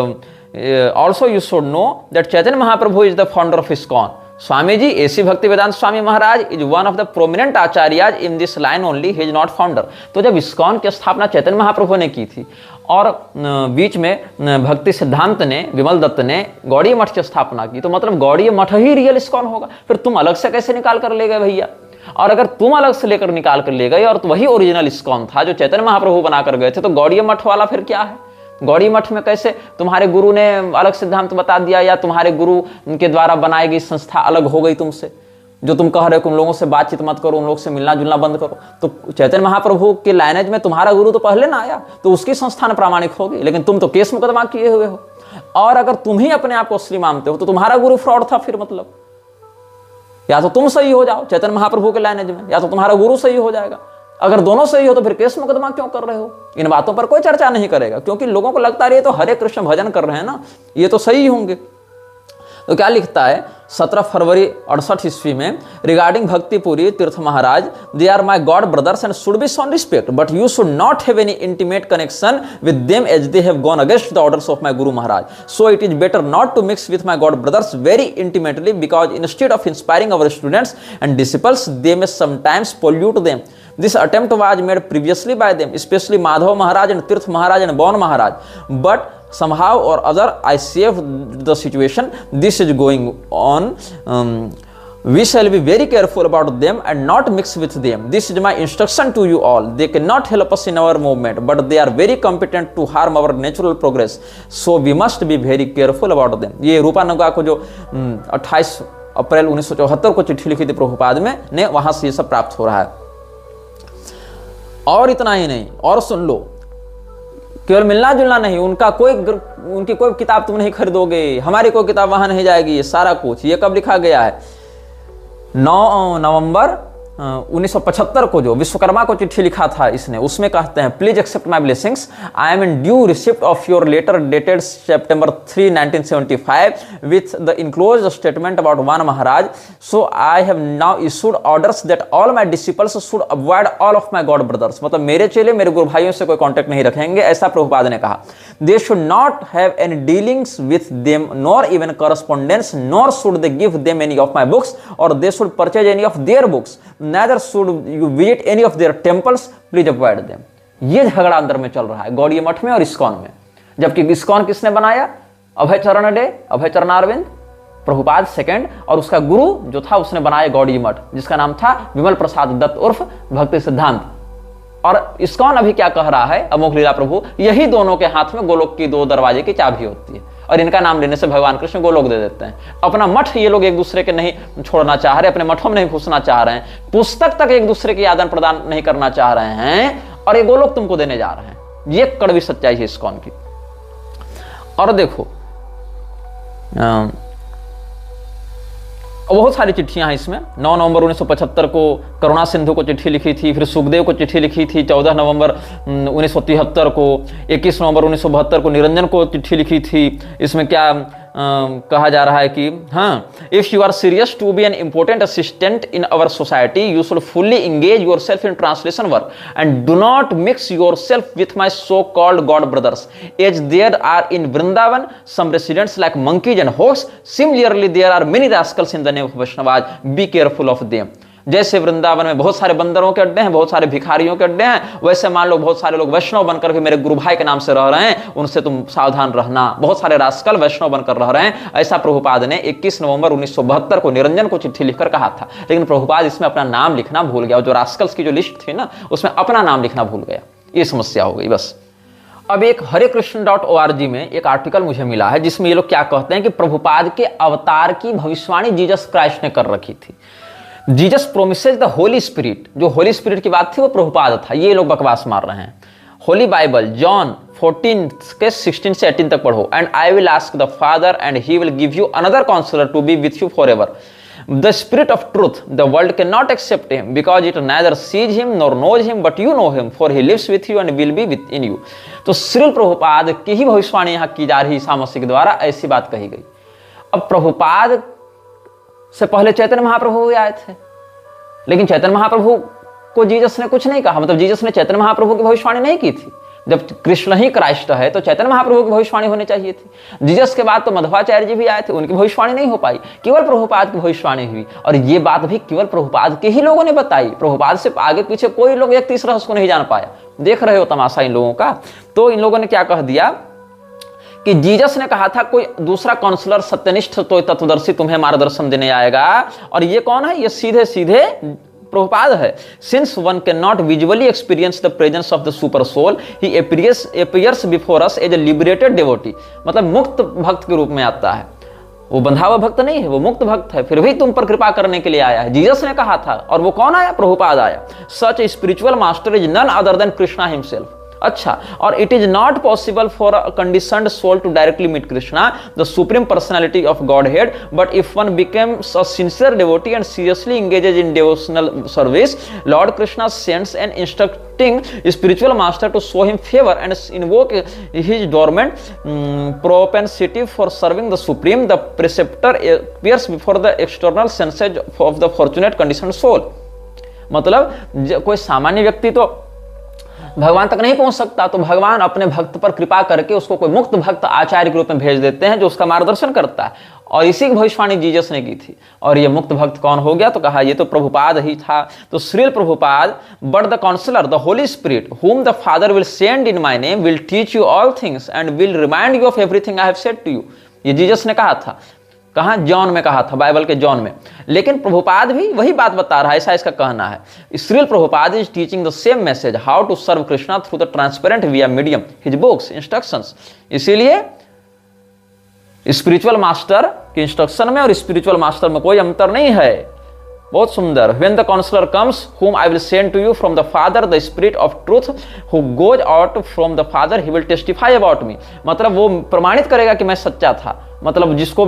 also you should know that Chaitanya Mahaprabhu is the founder of ISKCON. Swami ji A C Bhaktivedanta Swami Maharaj is one of the prominent acharyas in this line only, he is not founder. तो जब इस्कॉन की स्थापना चैतन्य महाप्रभु ने की थी और बीच में भक्ति सिद्धांत ने, विमल दत्त ने गौड़ी मठ की स्थापना की, तो मतलब गौड़ी मठ ही रियल इस्कॉन होगा। फिर तुम अलग से कैसे निकाल कर ले गए भैया? और अगर तुम अलग से लेकर निकाल कर ले गए और तो वही ओरिजिनल इस्कॉन था जो चैतन्य महाप्रभु बनाकर गए थे, तो गौड़ी मठ वाला फिर क्या है? गौड़ी मठ में कैसे तुम्हारे गुरु ने अलग सिद्धांत बता दिया, या तुम्हारे गुरु के द्वारा बनाई गई संस्था अलग हो गई तुमसे? जो तुम कह रहे हो कि उन लोगों से बातचीत मत करो, उन लोगों से मिलना जुलना बंद करो, तो चैतन्य महाप्रभु के लाइनेज में तुम्हारा गुरु तो पहले ना आया, तो उसकी संस्थान प्रामाणिक होगी। लेकिन तुम तो केस मुकदमा किए हुए हो, और अगर तुम ही अपने आप को असली मानते हो तो तुम्हारा गुरु फ्रॉड था। फिर मतलब या तो तुम सही हो जाओ चैतन्य महाप्रभु के लाइनेज में, या तो तुम्हारा गुरु सही हो जाएगा। अगर दोनों सही हो तो फिर केस मुकदमा क्यों कर रहे हो? इन बातों पर कोई चर्चा नहीं करेगा, क्योंकि लोगों को लगता है ये तो हरे कृष्ण भजन कर रहे हैं ना, ये तो सही होंगे। तो क्या लिखता है 17 फरवरी 68 ईस्वी में, regarding Bhaktipuri Tirtha Maharaj, they are my god brothers and should be shown respect, but you should not have any intimate connection with them as they have gone against the orders of my guru Maharaj. So it is better not to mix with my god brothers very intimately, because instead of inspiring our students and disciples they may sometimes pollute them. This attempt was made previously by them, especially Madhav Maharaj and Tirth Maharaj and Bon Maharaj. But somehow or other, I saved the situation. This is going on. We shall be very careful about them and not mix with them. This is my instruction to you all. They cannot help us in our movement, but they are very competent to harm our natural progress. So we must be very careful about them. ये रूपानुगा को जो 28 अप्रैल 1974 को चिट्ठी लिखी थी प्रभुपाद में ने, वहां से ये सब प्राप्त हो रहा है. और इतना ही नहीं, और सुन लो, केवल मिलना जुलना नहीं, उनकी कोई किताब तुम नहीं खरीदोगे, हमारी कोई किताब वहां नहीं जाएगी, ये सारा कुछ. ये कब लिखा गया है? 9 नवंबर 1975 को जो विश्वकर्मा को चिट्ठी लिखा था इसने, उसमें कहते हैं, please accept my blessings, I am in due receipt of your letter dated September 3, 1975 with the enclosed statement about Van Maharaj. So I have now issued orders that all my disciples should avoid all of my god brothers. मतलब मेरे चेले मेरे गुरु भाइयों से कोई contact नहीं रखेंगे, ऐसा प्रभुपाद ने कहा. They should not have any dealings with them nor even correspondence, nor should they give them any of my books, और they should purchase any of their books, neither should you visit any of their temples, please avoid them. ये झगड़ा अंदर में चल रहा है गौड़ीय मठ में और इस्कॉन में. जबकि इस्कॉन किसने बनाया? अभय चरण डे, अभय चरणारविंद, प्रभुपाद सेकंड, और उसका गुरु जो था उसने बनाया गौड़ीय मठ, जिसका नाम था विमल प्रसाद दत्त उर्फ भक्ति सिद्धांत. और इस्कॉन अभी क्या कह रहा है? अमोघ लीला प्रभु, यही दोनों के हाथ में गोलोक की 2 दरवाजे की चाबी होती है, और इनका नाम लेने से भगवान कृष्ण गोलोक दे देते हैं. अपना मठ ये लोग एक दूसरे के नहीं छोड़ना चाह रहे, अपने मठों में नहीं घुसना चाह रहे हैं, पुस्तक तक एक दूसरे के आदान प्रदान नहीं करना चाह रहे हैं, और ये गोलोक तुमको देने जा रहे हैं. ये कड़वी सच्चाई है इस्कॉन की. और देखो बहुत सारी चिट्ठियां हैं इसमें. 9 नवंबर 1975 को करुणा सिंधु को चिट्ठी लिखी थी, फिर सुखदेव को चिट्ठी लिखी थी 14 नवंबर 1973 को, 21 नवंबर 1972 को निरंजन को चिट्ठी लिखी थी. इसमें क्या कहा जा रहा है कि हाँ, if you are serious to be an important assistant in our society, you should fully engage yourself in translation work and do not mix yourself with my so called god brothers, as there are in Vrindavan some residents like monkeys and hawks, similarly there are many rascals in the name of Vaishnavas, be careful of them. जैसे वृंदावन में बहुत सारे बंदरों के अड्डे हैं, बहुत सारे भिखारियों के अड्डे हैं, वैसे मान लो बहुत सारे लोग वैष्णव बनकर के मेरे गुरु भाई के नाम से रह रहे हैं, उनसे तुम सावधान रहना. बहुत सारे रास्कल वैष्णव बनकर रह रहे हैं, ऐसा प्रभुपाद ने 21 नवंबर 1972 को निरंजन को चिट्ठी लिखकर कहा था. लेकिन प्रभुपाद इसमें अपना नाम लिखना भूल गया, जो रास्कल्स की जो लिस्ट थी ना, उसमें अपना नाम लिखना भूल गया. ये समस्या हो गई बस. अब एक हरेकृष्ण.org में एक आर्टिकल मुझे मिला है, जिसमें ये लोग क्या कहते हैं कि प्रभुपाद के अवतार की भविष्यवाणी जीसस क्राइस्ट ने कर रखी थी. Jesus promises the holy spirit, जो होली स्पिरिट की बात थी वो प्रभुपाद था. ये लोग बकवास मार रहे हैं. होली बाइबल जॉन 14 के 16 से 18 तक पढ़ो. And I will ask the father and he will give you another counsellor to be with you forever, the spirit of truth. The world can not accept him because it neither sees him nor knows him, but you know him for he lives with you and will be with in you. तो श्रील प्रभुपाद की ही भविष्यवाणी यहाँ की जा रही, ईसा मसीह के द्वारा ऐसी बात कही गई. अब प्रभुपाद से पहले चैतन्य महाप्रभु भी आए थे, लेकिन चैतन्य महाप्रभु को जीसस ने कुछ नहीं कहा. मतलब जीसस ने चैतन्य महाप्रभु की भविष्यवाणी नहीं की थी. जब कृष्ण ही क्राइस्ट है तो चैतन्य महाप्रभु की भविष्यवाणी होनी चाहिए थी. जीसस के बाद तो मध्वाचार्य जी भी आए थे, उनकी भविष्यवाणी नहीं हो पाई, केवल प्रभुपाद की भविष्यवाणी हुई. और ये बात भी केवल प्रभुपाद के ही लोगों ने बताई. प्रभुपाद से आगे पीछे कोई लोग एक तीसरा उसको नहीं जान पाया. देख रहे हो तमाशा इन लोगों का. तो इन लोगों ने क्या कह दिया कि जीसस ने कहा था कोई दूसरा काउंसलर सत्यनिष्ठ तो तत्वदर्शी तुम्हें मार्गदर्शन देने आएगा. और ये कौन है? ये सीधे सीधे प्रभुपाद है. Since one can not visually experience the presence of the supersoul, he appears before us as a liberated devotee. मतलब मुक्त भक्त के रूप में आता है. वो बंधा हुआ भक्त नहीं है, वो मुक्त भक्त है, फिर भी तुम पर कृपा करने के लिए आया है. जीसस ने कहा था. और वो कौन आया? प्रभुपाद आया. Such a spiritual master is none other than Krishna himself. अच्छा, और it is not possible for a conditioned soul to directly meet Krishna the supreme personality of Godhead, but if one becomes a sincere devotee and seriously engages in devotional service, lord Krishna sends an instructing spiritual master to show him favour and invoke his dormant propensity for serving the supreme. The preceptor appears before the external senses of the fortunate conditioned soul. मतलब कोई सामान्य व्यक्ति तो भगवान तक नहीं पहुंच सकता, तो भगवान अपने भक्त पर कृपा करके उसको कोई मुक्त भक्त आचार्य के रूप में भेज देते हैं जो उसका मार्गदर्शन करता है. और इसी की भविष्यवाणी जीसस ने की थी. और ये मुक्त भक्त कौन हो गया? तो कहा ये तो प्रभुपाद ही था. तो Srila Prabhupada, but the counsellor the holy spirit whom the Father will send in my name will teach you all things and will remind you of everything I have said to you. ये जीसस ने कहा था. कहाँ? John में कहा था, Bible के John में. लेकिन प्रभुपाद भी वही बात बता रहा है, ऐसा इसका कहना है. Srila Prabhupada is teaching the same message, how to serve Krishna through the transparent via medium, his books, instructions. इसीलिए स्पिरिचुअल मास्टर के इंस्ट्रक्शन में और स्पिरिचुअल मास्टर में कोई अंतर नहीं है. बहुत सुंदर. When the counselor comes, whom I will send to you from the Father, the Spirit of truth, who goes out from the Father, he will testify about me. मतलब वो प्रमाणित करेगा कि मैं सच्चा था. मतलब जिसको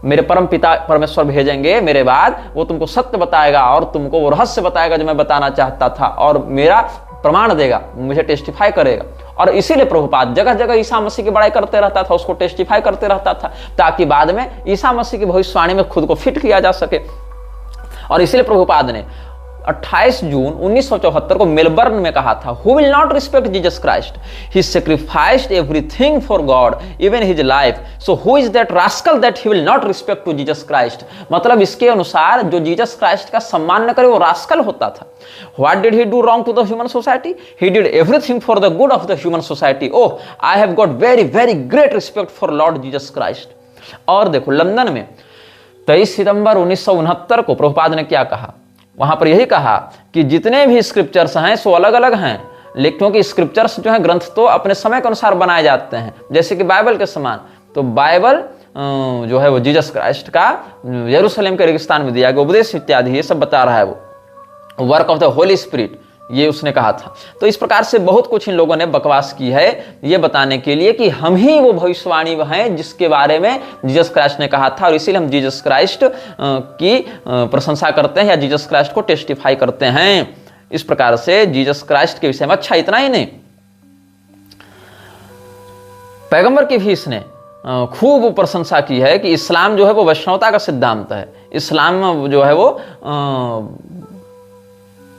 मेरे परम पिता परमेश्वर भेजेंगे मेरे बाद, वो तुमको सत्य बताएगा और तुमको वो रहस्य बताएगा जो मैं बताना चाहता था, और मेरा प्रमाण देगा, मुझे टेस्टिफाई करेगा. और इसीलिए प्रभुपाद जगह जगह ईसा मसीह की बड़ाई करते रहता था, उसको टेस्टिफाई करते रहता था, ताकि बाद में ईसा मसीह की भविष्यवाणी में खुद को फिट किया जा सके. और इसीलिए प्रभुपाद ने 28 जून 1974 को मेलबर्न में कहा था, who will not respect Jesus Christ, he sacrificed everything for God even his life, so who is that rascal that he will not respect to Jesus Christ. मतलब इसके अनुसार जो जीसस क्राइस्ट का सम्मान न करे वो रास्कल होता था. What did he do wrong to the human society? He did everything for the good of the human society. Oh, I have got very very great respect for Lord Jesus Christ. और देखो London में 23 सितंबर 1969 को प्रभुपाद ने क्या कहा? वहां पर यही कहा कि जितने भी स्क्रिप्चर्स हैं सो अलग अलग हैं, लेकिन क्योंकि स्क्रिप्चर्स जो हैं ग्रंथ तो अपने समय के अनुसार बनाए जाते हैं, जैसे कि बाइबल के समान. तो बाइबल जो है वो जीसस क्राइस्ट का यरूशलेम के रेगिस्तान में दिया गया उपदेश इत्यादि ये सब बता रहा है. वो work of the holy spirit, ये उसने कहा था. तो इस प्रकार से बहुत कुछ इन लोगों ने बकवास की है ये बताने के लिए कि हम ही वो भविष्यवाणी हैं जिसके बारे में जीसस क्राइस्ट ने कहा था. और इसीलिए हम जीसस क्राइस्ट की प्रशंसा करते हैं या जीसस क्राइस्ट को टेस्टिफाई करते हैं. इस प्रकार से जीसस क्राइस्ट के विषय में. अच्छा, इतना ही नहीं, पैगंबर की भी इसने खूब प्रशंसा की है कि इस्लाम जो है वो वैष्णवता का सिद्धांत है. इस्लाम जो है वो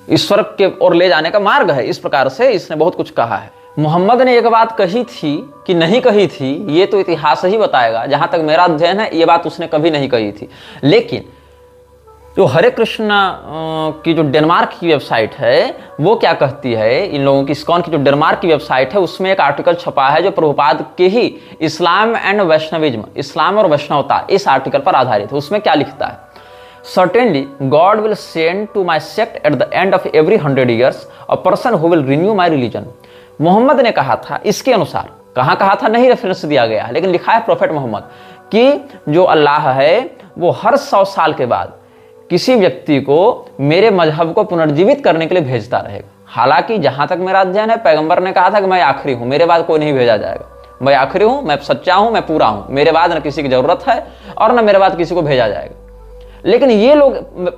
ईश्वर के ओर ले जाने का मार्ग है. इस प्रकार से इसने बहुत कुछ कहा है. मोहम्मद ने एक बात कही थी कि नहीं कही थी, ये तो इतिहास ही बताएगा. जहां तक मेरा अध्ययन है ये बात उसने कभी नहीं कही थी. लेकिन जो हरे कृष्णा की जो डेनमार्क की वेबसाइट है वो क्या कहती है, इन लोगों की इस्कॉन की जो डेनमार्क की वेबसाइट है उसमें एक आर्टिकल छपा है जो प्रभुपाद के ही इस्लाम एंड वैष्णविज्म, इस्लाम और वैष्णवता, इस आर्टिकल पर आधारित है. उसमें क्या लिखता है? Certainly, God will send to my sect at the end of every 100 years a person who will renew my religion. Mohammad ने कहा था, इसके अनुसार कहाँ कहा था नहीं रेफरेंस दिया गया, लेकिन लिखा है प्रोफेट मोहम्मद कि जो अल्लाह है वो हर 100 साल के बाद किसी व्यक्ति को मेरे मजहब को पुनर्जीवित करने के लिए भेजता रहेगा. हालांकि जहां तक मेरा अध्ययन है पैगंबर ने कहा था कि मैं आखिरी हूं, मेरे बाद कोई नहीं भेजा जाएगा. मैं आखिरी हूं, मैं सच्चा हूं, मैं पूरा हूं, मेरे बाद न किसी की जरूरत है और न मेरे बाद किसी को भेजा जाएगा. लेकिन ये लोग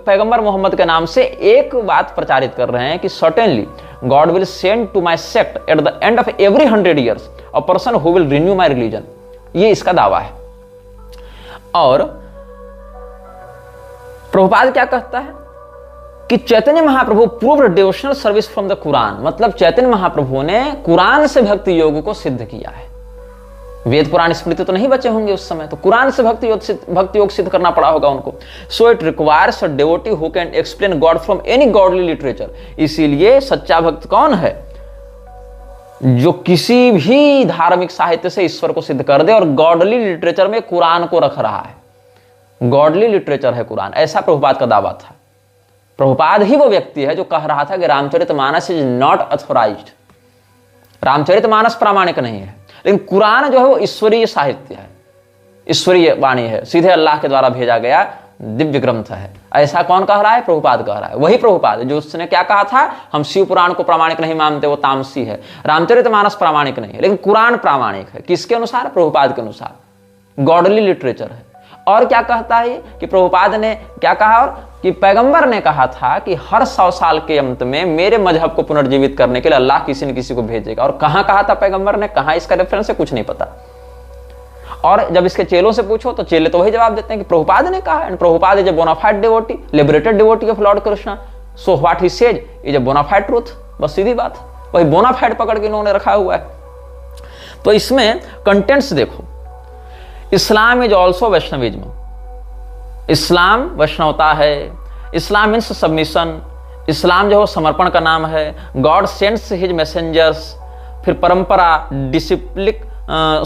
पैगंबर मोहम्मद के नाम से एक बात प्रचारित कर रहे हैं कि certainly God will send to my sect at the end of every 100 years a person who will renew my religion. ये इसका दावा है. और प्रभुपाद क्या कहता है कि Chaitanya Mahaprabhu proved devotional service from the Quran. मतलब चैतन्य महाप्रभु ने कुरान से भक्ति योग को सिद्ध किया है. वेद पुराण स्मृति तो नहीं बचे होंगे उस समय, तो कुरान से भक्ति योग सिद्ध करना पड़ा होगा उनको. So it requires a devotee who can explain God from any godly literature. इसीलिए सच्चा भक्त कौन है? जो किसी भी धार्मिक साहित्य से ईश्वर को सिद्ध कर दे. और गॉडली लिटरेचर में कुरान को रख रहा है. गॉडली लिटरेचर है कुरान, ऐसा प्रभुपाद का दावा था. प्रभुपाद ही वो व्यक्ति है जो कह रहा था कि Ramcharitmanas is not authorised. Ramcharitmanas प्रामाणिक नहीं है, लेकिन कुरान जो है वो ईश्वरीय साहित्य है, ईश्वरीय वाणी है, सीधे अल्लाह के द्वारा भेजा गया दिव्य ग्रंथ है। ऐसा कौन कह रहा है? प्रभुपाद कह रहा है। वही प्रभुपाद जो उसने क्या कहा था, हम शिव पुराण को प्रामाणिक नहीं मानते, वो तामसी है। रामचरितमानस प्रामाणिक नहीं है, लेकिन कुरान प्रामाणिक है। किसके अनुसार? प्रभुपाद के अनुसार। गॉडली लिटरेचर है। और क्या कहता है कि प्रभुपाद ने क्या कहा, और कि पैगंबर ने कहा था कि हर 100 साल के अंत में मेरे मजहब को पुनर्जीवित करने के लिए अल्लाह किसी न किसी को भेजेगा। और कहां कहा था पैगंबर ने, कहां इसका रेफरेंस है, कुछ नहीं पता। और जब इसके चेलों से पूछो तो चेले तो वही जवाब देते हैं कि प्रभुपाद ने कहा है। Prabhupada is a bona fide devotee, liberated devotee of Lord Krishna, so what he says is a bona fide truth. बस सीधी बात, वही बोनाफाइड पकड़ के इन्होंने रखा हुआ है। तो इसमें कंटेंट्स देखो, इस्लाम इज ऑल्सो वैष्णविज्म। इस्लाम वैष्णवता है। इस्लाम मीन्स सबमिशन। इस्लाम जो है समर्पण का नाम है। गॉड सेंड्स हिज मैसेंजर्स, फिर परंपरा, डिसिप्लिक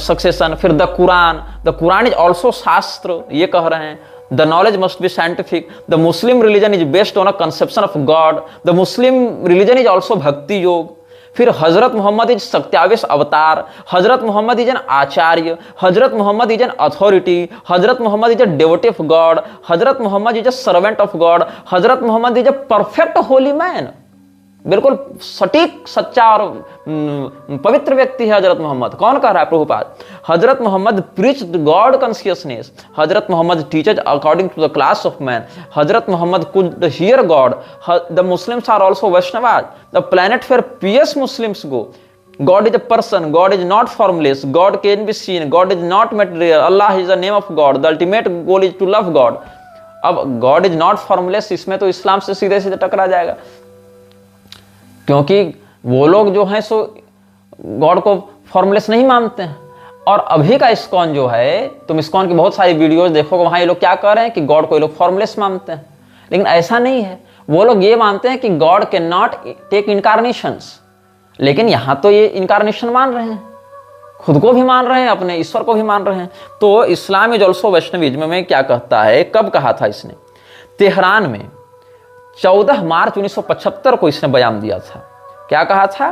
सक्सेशन, फिर द कुरान इज ऑल्सो शास्त्र, ये कह रहे हैं। The knowledge must be scientific. The Muslim religion is based on a conception of God. The Muslim religion is also bhakti योग। फिर हजरत मोहम्मद इज सत्यावेश अवतार। हजरत Mohammed is an Acharya. Hazrat Mohammed is an authority. हजरत Mohammed is a devotee of God. हजरत Mohammed is a servant of God. हजरत Mohammed is a perfect holy man. बिल्कुल सटीक, सच्चा और पवित्र व्यक्ति है हजरत मोहम्मद। कौन कह रहा है? प्रभुपाद। हजरत मोहम्मद प्रीच गॉड कॉन्शियसनेस। हजरत Mohammed teaches according to the class of man. हजरत Mohammed could hear God. The Muslims are also Vaishnavas. The planet fair pious Muslims go. God is a person, God is not formless, God can be seen, God is not material, Allah is the name of God, the ultimate goal is to love God। अब God is not formless, इसमें तो इस्लाम से सीधे सीधे टकरा जाएगा, क्योंकि वो लोग जो हैं सो गॉड को फॉर्मलेस नहीं मानते हैं। और अभी का इस्कॉन जो है, तुम इस्कॉन की बहुत सारी वीडियोस देखोगे, वहां ये लोग क्या कह रहे हैं कि गॉड को ये लोग फॉर्मलेस मानते हैं, लेकिन ऐसा नहीं है। वो लोग ये मानते हैं कि God can not take incarnations, लेकिन यहां तो ये इनकारनेशन मान रहे हैं, खुद को भी मान रहे हैं, अपने ईश्वर को भी मान रहे हैं। तो इस्लाम इज ऑल्सो वैष्णविज्म में क्या कहता है, कब कहा था इसने? तेहरान में 14 मार्च 1975 को इसने बयान दिया था। क्या कहा था?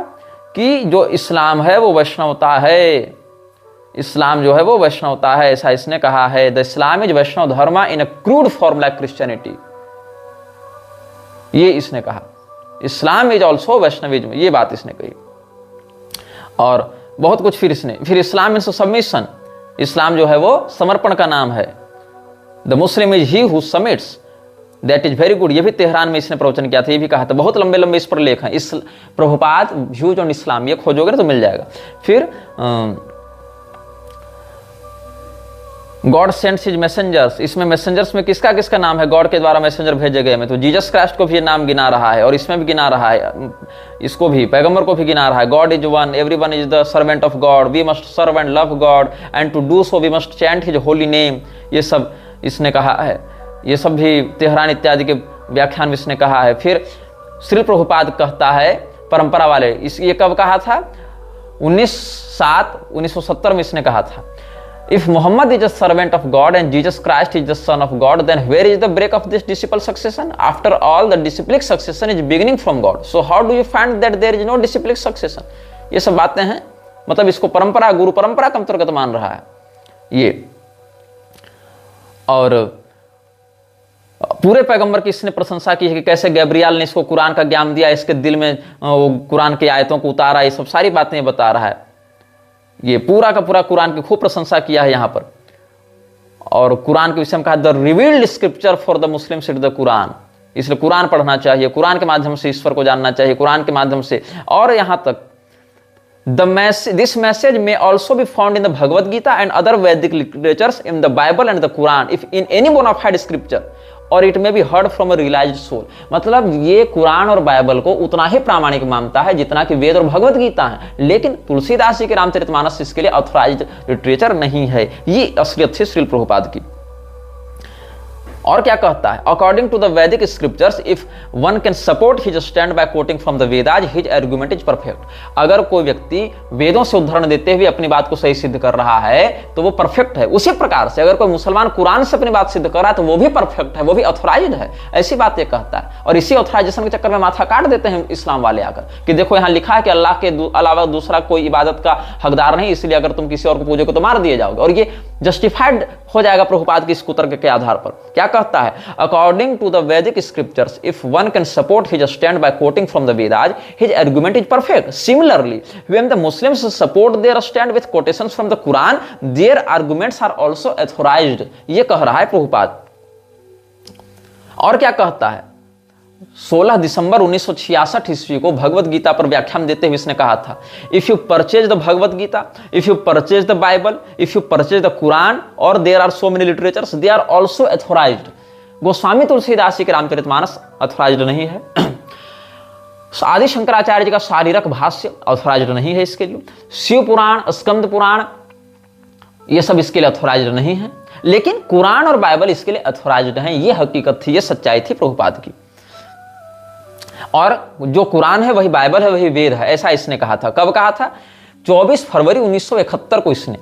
कि जो इस्लाम है वो वैष्णवता है, इस्लाम जो है वो वैष्णवता है, ऐसा इसने कहा है। The Islam is Vaishnava dharma in a crude form like Christianity, ये इसने कहा। इस्लाम इज ऑल्सो वैष्णविज्म, ये बात इसने कही। और बहुत कुछ फिर इस्लाम मीन्स सबमिशन, इस्लाम जो है वो समर्पण का नाम है। The Muslim is he who submits, that is very good, ये भी तेहरान में इसने प्रवचन किया था, ये भी कहा था। बहुत लंबे लंबे इस पर लेख हैं, इस प्रभुपाद व्यूज ऑन इस्लाम, ये खोजोगे ना तो मिल जाएगा। फिर गॉड सेंड्स हिज मैसेंजर्स, इसमें मैसेंजर्स में किसका किसका नाम है? गॉड के द्वारा मैसेंजर भेजे गए में तो जीसस क्राइस्ट को भी ये नाम गिना रहा है, और इसमें भी गिना रहा है, इसको भी पैगंबर को भी गिना रहा है। God is one, everyone is the servant of God, we must serve and love God, and to do so we must chant his holy name, ये सब इसने कहा है। ये सब भी तेहरान इत्यादि के व्याख्यान में इसने कहा है। फिर श्री प्रभुपाद कहता है परंपरा वाले, ये कब कहा था? 1970 में इसने कहा था, if Muhammad is a servant of God and Jesus Christ is the son of God, then where is the break of this disciple succession? After all the disciplic succession is beginning from God, so how do you find that there is no disciplic succession? ये सब बातें हैं, मतलब इसको परंपरा, गुरु परंपरा के अंतर्गत मान रहा है ये। और पूरे पैगंबर की इसने प्रशंसा की है कि कैसे गैब्रियल ने इसको कुरान का ज्ञान दिया, इसके दिल में वो कुरान की आयतों को उतारा, ये सब सारी बातें बता रहा है। ये पूरा का पूरा कुरान की खूब प्रशंसा किया है यहाँ पर। और कुरान के विषय में कहा the revealed scripture for the Muslim is the Quran, इसलिए कुरान पढ़ना चाहिए, कुरान के माध्यम से ईश्वर को जानना चाहिए, कुरान के माध्यम से। और यहां तक this message may also be found in the Bhagavad Gita and other Vedic literatures, in the Bible and the Quran, if in any bona fide scripture, or it may be heard from a realized soul। मतलब ये कुरान और Bible को उतना ही प्रामाणिक मानता है जितना कि वेद और भगवत गीता है, लेकिन तुलसीदास जी के रामचरितमानस इसके लिए ऑथराइज्ड लिटरेचर नहीं है। ये असलियत थी श्रील प्रभुपाद की। और क्या कहता है? According to the Vedic scriptures, if one can support his stand by quoting from the Vedas, his argument is perfect. अगर कोई व्यक्ति वेदों से उदाहरण देते हुए अपनी बात को सही सिद्ध कर रहा है तो वो परफेक्ट है। उसी प्रकार से अगर कोई मुसलमान कुरान से अपनी बात सिद्ध कर रहा है तो वो भी परफेक्ट है, वो भी ऑथराइज्ड है। ऐसी बात ये कहता है। और इसी ऑथराइजेशन के चक्कर में माथा काट देते हैं इस्लाम वाले आकर कि देखो यहाँ लिखा है कि अल्लाह के अलावा दूसरा कोई इबादत का हकदार नहीं, इसलिए अगर तुम किसी और को पूजोगे तो मार दिए जाओगे। और ये जस्टिफाइड हो जाएगा प्रभुपाद की इस कुतर्क के आधार पर। क्या कहता है? According to the Vedic scriptures, if one can support his stand by quoting from the Vedas, his argument is perfect. Similarly, when the Muslims support their stand with quotations from the Quran, their arguments are also authorised. ये कह रहा है प्रभुपाद। और क्या कहता है? 16 दिसंबर 1966 ईस्वी को भगवत गीता पर व्याख्यान देते हुए इसने कहा था, if you purchase the Bhagavad Gita, if you purchase the Bible, if you purchase the Quran, और there are so many literatures, they are also authorized. Goswami Tulsidas ji के रामचरितमानस ऑथराइज्ड नहीं है। आदि शंकराचार्य जी का शारीरक भाष्य ऑथराइज्ड नहीं है इसके लिए। शिव पुराण, स्कंद पुराण, ये सब इसके लिए ऑथराइज्ड नहीं है, लेकिन कुरान और बाइबल इसके लिए ऑथराइज्ड हैं। ये हकीकत थी, ये सच्चाई थी प्रभुपाद की। और जो कुरान है वही बाइबल है, वही वेद है, ऐसा इसने कहा था। कब कहा था? 24 फरवरी 1971 को इसने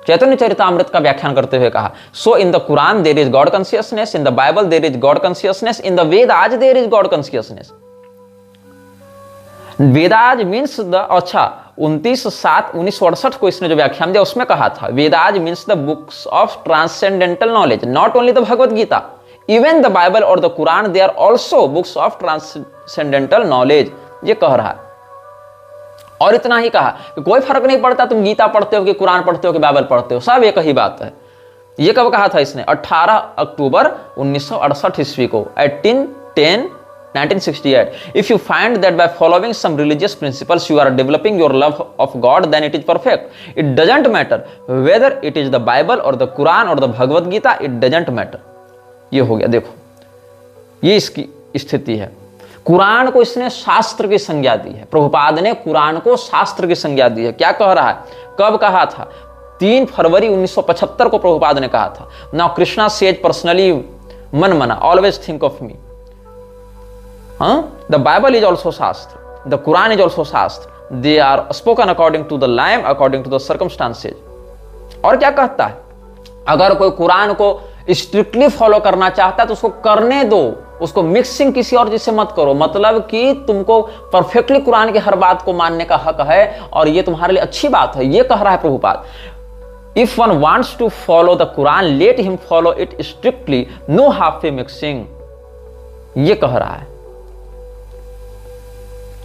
चैतन्य चरितामृत का व्याख्यान करते हुए कहा, so in the Quran there is God consciousness, in the Bible there is God consciousness, in the Vedas there is God consciousness. Vedas means the, अच्छा 29/7/1968 को इसने जो व्याख्यान दिया उसमें कहा था, Vedas means the books of transcendental knowledge, not only the Bhagavad Gita, even the Bible और the Quran, they are also books of transcendental knowledge. ये कह रहा है। और इतना ही कहा कि कोई फर्क नहीं पड़ता तुम गीता पढ़ते हो कि कुरान पढ़ते हो कि बाइबल पढ़ते हो, सब एक ही बात है। ये कब कहा था इसने? 18 अक्टूबर 1968 ईस्वी को, 1968। If you find that by following some religious principles you are developing your love of God, then it is perfect. It doesn't matter whether it is the Bible or the Quran or the Bhagavad Gita, it doesn't matter. ये हो गया, देखो ये इसकी स्थिति है। कुरान को इसने शास्त्र की संज्ञा दी है, प्रभुपाद ने कुरान को शास्त्र की संज्ञा दी है। क्या कह रहा है? कब कहा था? 3 फरवरी 1975 को प्रभुपाद ने कहा था, नाउ कृष्णा सेज पर्सनली मन मना always think of me. The Bible is also Shastra. The Quran is also Shastra. They are spoken according to the lamb, according to the circumstances. और क्या कहता है? अगर कोई कुरान को स्ट्रिक्टली फॉलो करना चाहता है तो उसको करने दो, उसको मिक्सिंग किसी और चीज से मत करो। मतलब कि तुमको परफेक्टली कुरान की हर बात को मानने का हक है और ये तुम्हारे लिए अच्छी बात है। ये कह रहा है Prabhupada. If one wants to follow the Quran, let him follow it strictly, no halfway mixing. ये कह रहा है।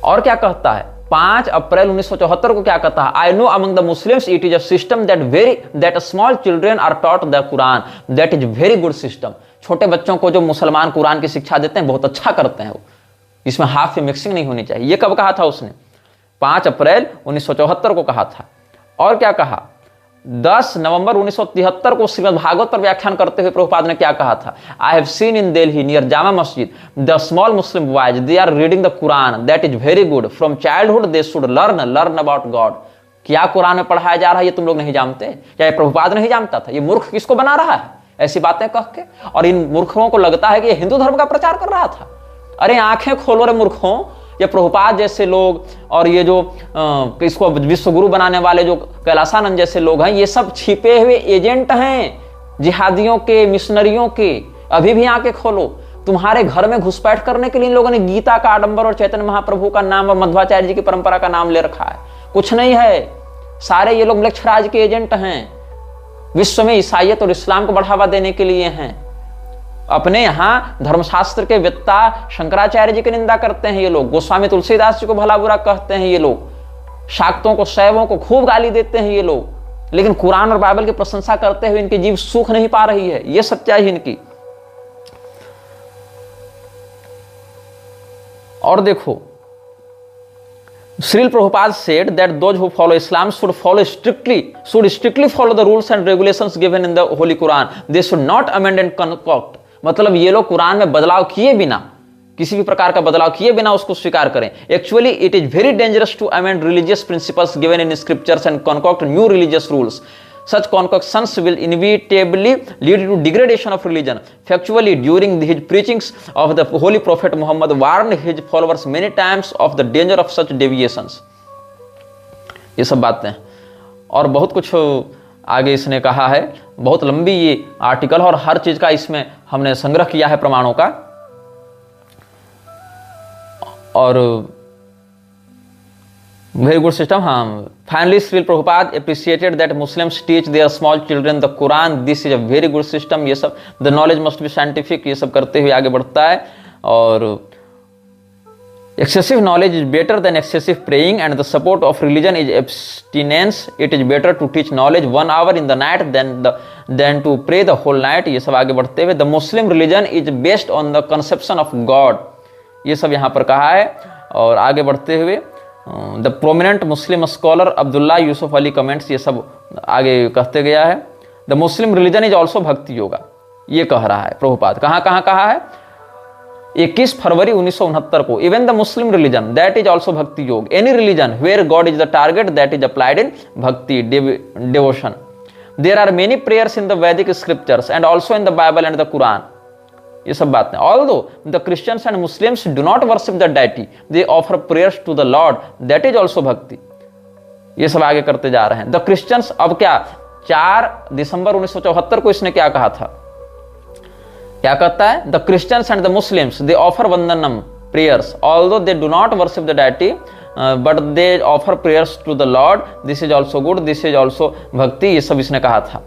और क्या कहता है? 5 अप्रैल 1974 को क्या कहता है? I know among the Muslims it is a system that small children are taught the Quran, that is very good system. छोटे बच्चों को जो मुसलमान कुरान की शिक्षा देते हैं बहुत अच्छा करते हैं वो, इसमें हाफ मिक्सिंग नहीं होनी चाहिए। ये कब कहा था उसने? 5 अप्रैल 1974 को कहा था। और क्या कहा? 10 नवंबर 1973 को श्रीमद् भागवत पर व्याख्यान करते हुए प्रभुपाद ने क्या कहा था? I have seen in Delhi near Jama Masjid the small Muslim boys, they are reading the Quran, that is very good, from childhood they should learn about God. क्या कुरान में पढ़ाया जा रहा है ये तुम लोग नहीं जानते? क्या ये प्रभुपाद नहीं जानता था? ये मूर्ख किसको बना रहा है ऐसी बातें कह के? और इन मूर्खों को लगता है कि ये हिंदू धर्म का प्रचार कर रहा था। अरे आंखें खोलो रे मूर्खों, ये प्रभुपाद जैसे लोग और ये जो इसको विश्वगुरु बनाने वाले जो कैलासानंद जैसे लोग हैं, ये सब छिपे हुए एजेंट हैं जिहादियों के, मिशनरियों के। अभी भी आंखें खोलो, तुम्हारे घर में घुसपैठ करने के लिए इन लोगों ने गीता का आडंबर और चैतन्य महाप्रभु का नाम और मध्वाचार्य जी की परंपरा का नाम ले रखा है। कुछ नहीं है, सारे ये लोग म्लेच्छराज के एजेंट हैं, विश्व में ईसाइयत और इस्लाम को बढ़ावा देने के लिए हैं। अपने यहां धर्मशास्त्र के वेत्ता शंकराचार्य जी की निंदा करते हैं ये लोग, गोस्वामी तुलसीदास जी को भला बुरा कहते हैं ये लोग, शाक्तों को, शैवों को खूब गाली देते हैं ये लोग, लेकिन कुरान और बाइबल की प्रशंसा करते हुए इनकी जीव सुख नहीं पा रही है। ये सच्चाई है इनकी। और देखो, Srila Prabhupada said that those who follow Islam should strictly follow the rules and regulations given in the Holy Quran. They should not amend and concoct. मतलब ये लोग कुरान में बदलाव किए बिना, किसी भी प्रकार का बदलाव किए बिना उसको स्वीकार करें। Actually it is very dangerous to amend religious principles given in scriptures and concoct new religious rules. Such concoctions will inevitably lead to degradation of religion. Factually, during his preachings of the Holy Prophet Muhammad warned his followers many times of the danger of such deviations. ये सब बातें और बहुत कुछ आगे इसने कहा है। बहुत लंबी ये आर्टिकल और हर चीज का इसमें हमने संग्रह किया है प्रमाणों का। और Very good system. Finally, Srila Prabhupada appreciated that Muslims teach their small children the Quran. This is a very good system. ये सब the knowledge must be scientific. ये सब करते हुए आगे बढ़ता है. और excessive knowledge is better than excessive praying, and the support of religion is abstinence. It is better to teach knowledge 1 hour in the night than to pray the whole night. ये सब आगे बढ़ते हुए the Muslim religion is based on the conception of God. ये सब यहाँ पर कहा है. और आगे बढ़ते हुए the prominent Muslim scholar Abdullah Yusuf Ali comments ये सब आगे कहते गया है. The Muslim religion is also भक्ति योगा. ये कह रहा है प्रभुपाद. कहाँ कहा है? 21 फरवरी 1969 को. Even the Muslim religion that is also bhakti yoga. Any religion where God is the target that is applied in bhakti devotion. There are many prayers in the Vedic scriptures and also in the Bible and the Quran. ये सब बातें. Although the Christians and Muslims do not worship the deity, they offer prayers to the Lord, that is also bhakti. ये सब आगे करते जा रहे हैं. द क्रिश्चियंस अब क्या 4 दिसंबर 1974 को इसने क्या कहा था? क्या कहता है? The Christians and the Muslims they offer vandanam prayers although they do not worship the deity but they offer prayers to the Lord. This is also good, this is also bhakti. ये सब इसने कहा था.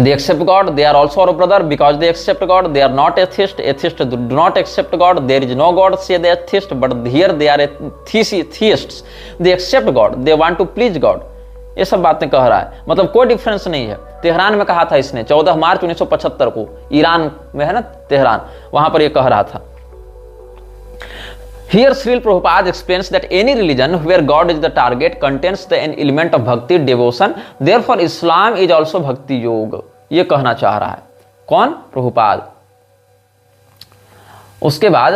They accept God, they are also our brother because they accept God. They are not atheists. Atheists do not accept God. There is no God, say they are atheists, but here they are theists. They accept God. They want to please God. ये सब बातें कह रहा है. मतलब कोई difference नहीं है. तेहरान में कहा था इसने 14 मार्च 1975 को. ईरान में है ना तेहरान, वहां पर ये कह रहा था. Here Srila Prabhupada explains that any religion where God is the target contains an element of bhakti, devotion. Therefore Islam is also bhakti yoga. ये कहना चाह रहा है. कौन? प्रभुपाद. उसके बाद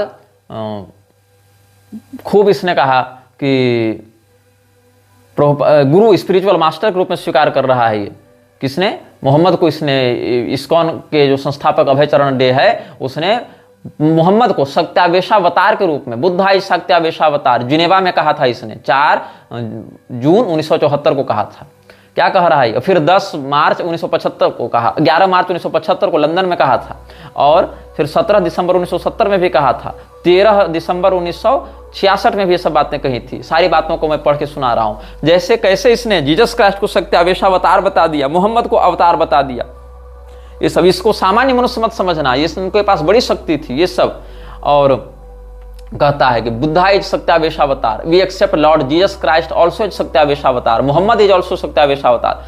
खूब इसने कहा कि गुरु स्पिरिचुअल मास्टर के रूप में स्वीकार कर रहा है. ये किसने? मोहम्मद को. इसने इस्कॉन के जो संस्थापक अभय चरण डे है उसने मोहम्मद को सत्यावेशावतार के रूप में, बुद्धा इज सत्यावेशावतार, जिनेवा में कहा था इसने. 4 जून 1974 को कहा था. क्या कह रहा है? फिर 10 मार्च 1975 को कहा, 11 मार्च 1975 को लंदन में कहा था. और फिर 17 दिसंबर 1970 में भी कहा था. 13 दिसंबर 1966 में भी ये सब बातें कही थी. सारी बातों को मैं पढ़ के सुना रहा हूं. जैसे कैसे इसने जीसस क्राइस्ट को सत्यावेशावतार बता दिया, मोहम्मद को अवतार बता दिया. ये सब, इसको सामान्य मनुष्य मत समझना, ये उनके पास बड़ी शक्ति थी ये सब. और कहता है कि Buddha is satyaveshavatar. We accept Lord Jesus Christ also is satyaveshavatar. Mohammed is also satyaveshavatar.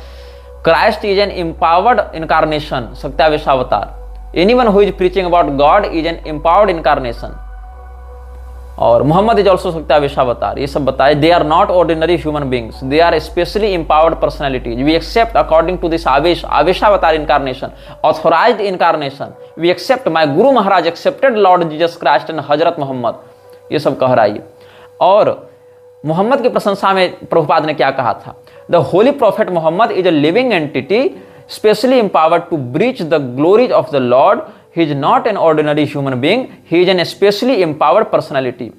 Christ is an empowered incarnation, satyaveshavatar. Anyone who is preaching about God is an empowered incarnation. और मोहम्मद इज ऑल्सो सत्यावेशावतार. ये सब बताए. They are not ordinary human beings, they are specially empowered personalities. We accept according to this aveshavatar incarnation, authorized incarnation. We accept my guru maharaj accepted Lord Jesus Christ and हजरत मोहम्मद. ये सब कह रहा है. और मोहम्मद की प्रशंसा में प्रभुपाद ने क्या कहा था? The holy prophet Muhammad is a living entity specially empowered to breach the glories of the Lord. He is not an ordinary human being. He is an especially empowered personality.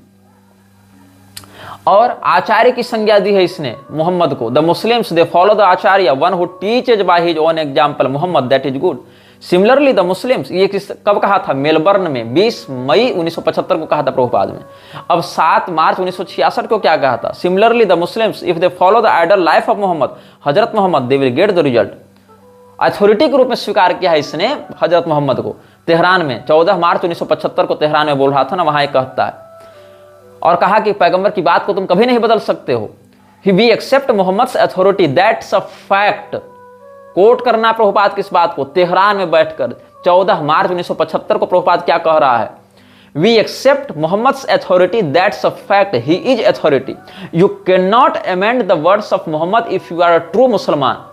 और आचार्य की संज्ञा दी है इसने मोहम्मद को. The Muslims they follow the acharya, one who teaches by his own example Muhammad, that is good. Similarly the Muslims, ये कब कहा था? मेलबर्न में 20 मई 1975 को कहा था प्रभुपाद में. अब 7 मार्च 1966 को क्या कहा था? Similarly the Muslims if they follow the ideal life of Mohammed, Hazrat Mohammed, they will get the result. Authority के रूप में स्वीकार किया है इसने हजरत मोहम्मद को. तेहरान में 14 मार्च 1975 को तेहरान में बोल रहा था ना, वहां कहता है. और कहा कि पैगंबर की बात को तुम कभी नहीं बदल सकते हो. We accept Mohammed's authority, that's a fact. Quote करना प्रभुपाद किस बात को? तेहरान में बैठकर 14 मार्च 1975 को प्रभुपाद क्या कह रहा है? We accept Mohammed's authority, that's a fact. He is authority. You can not amend the words of Mohammed if you are a true Musalman.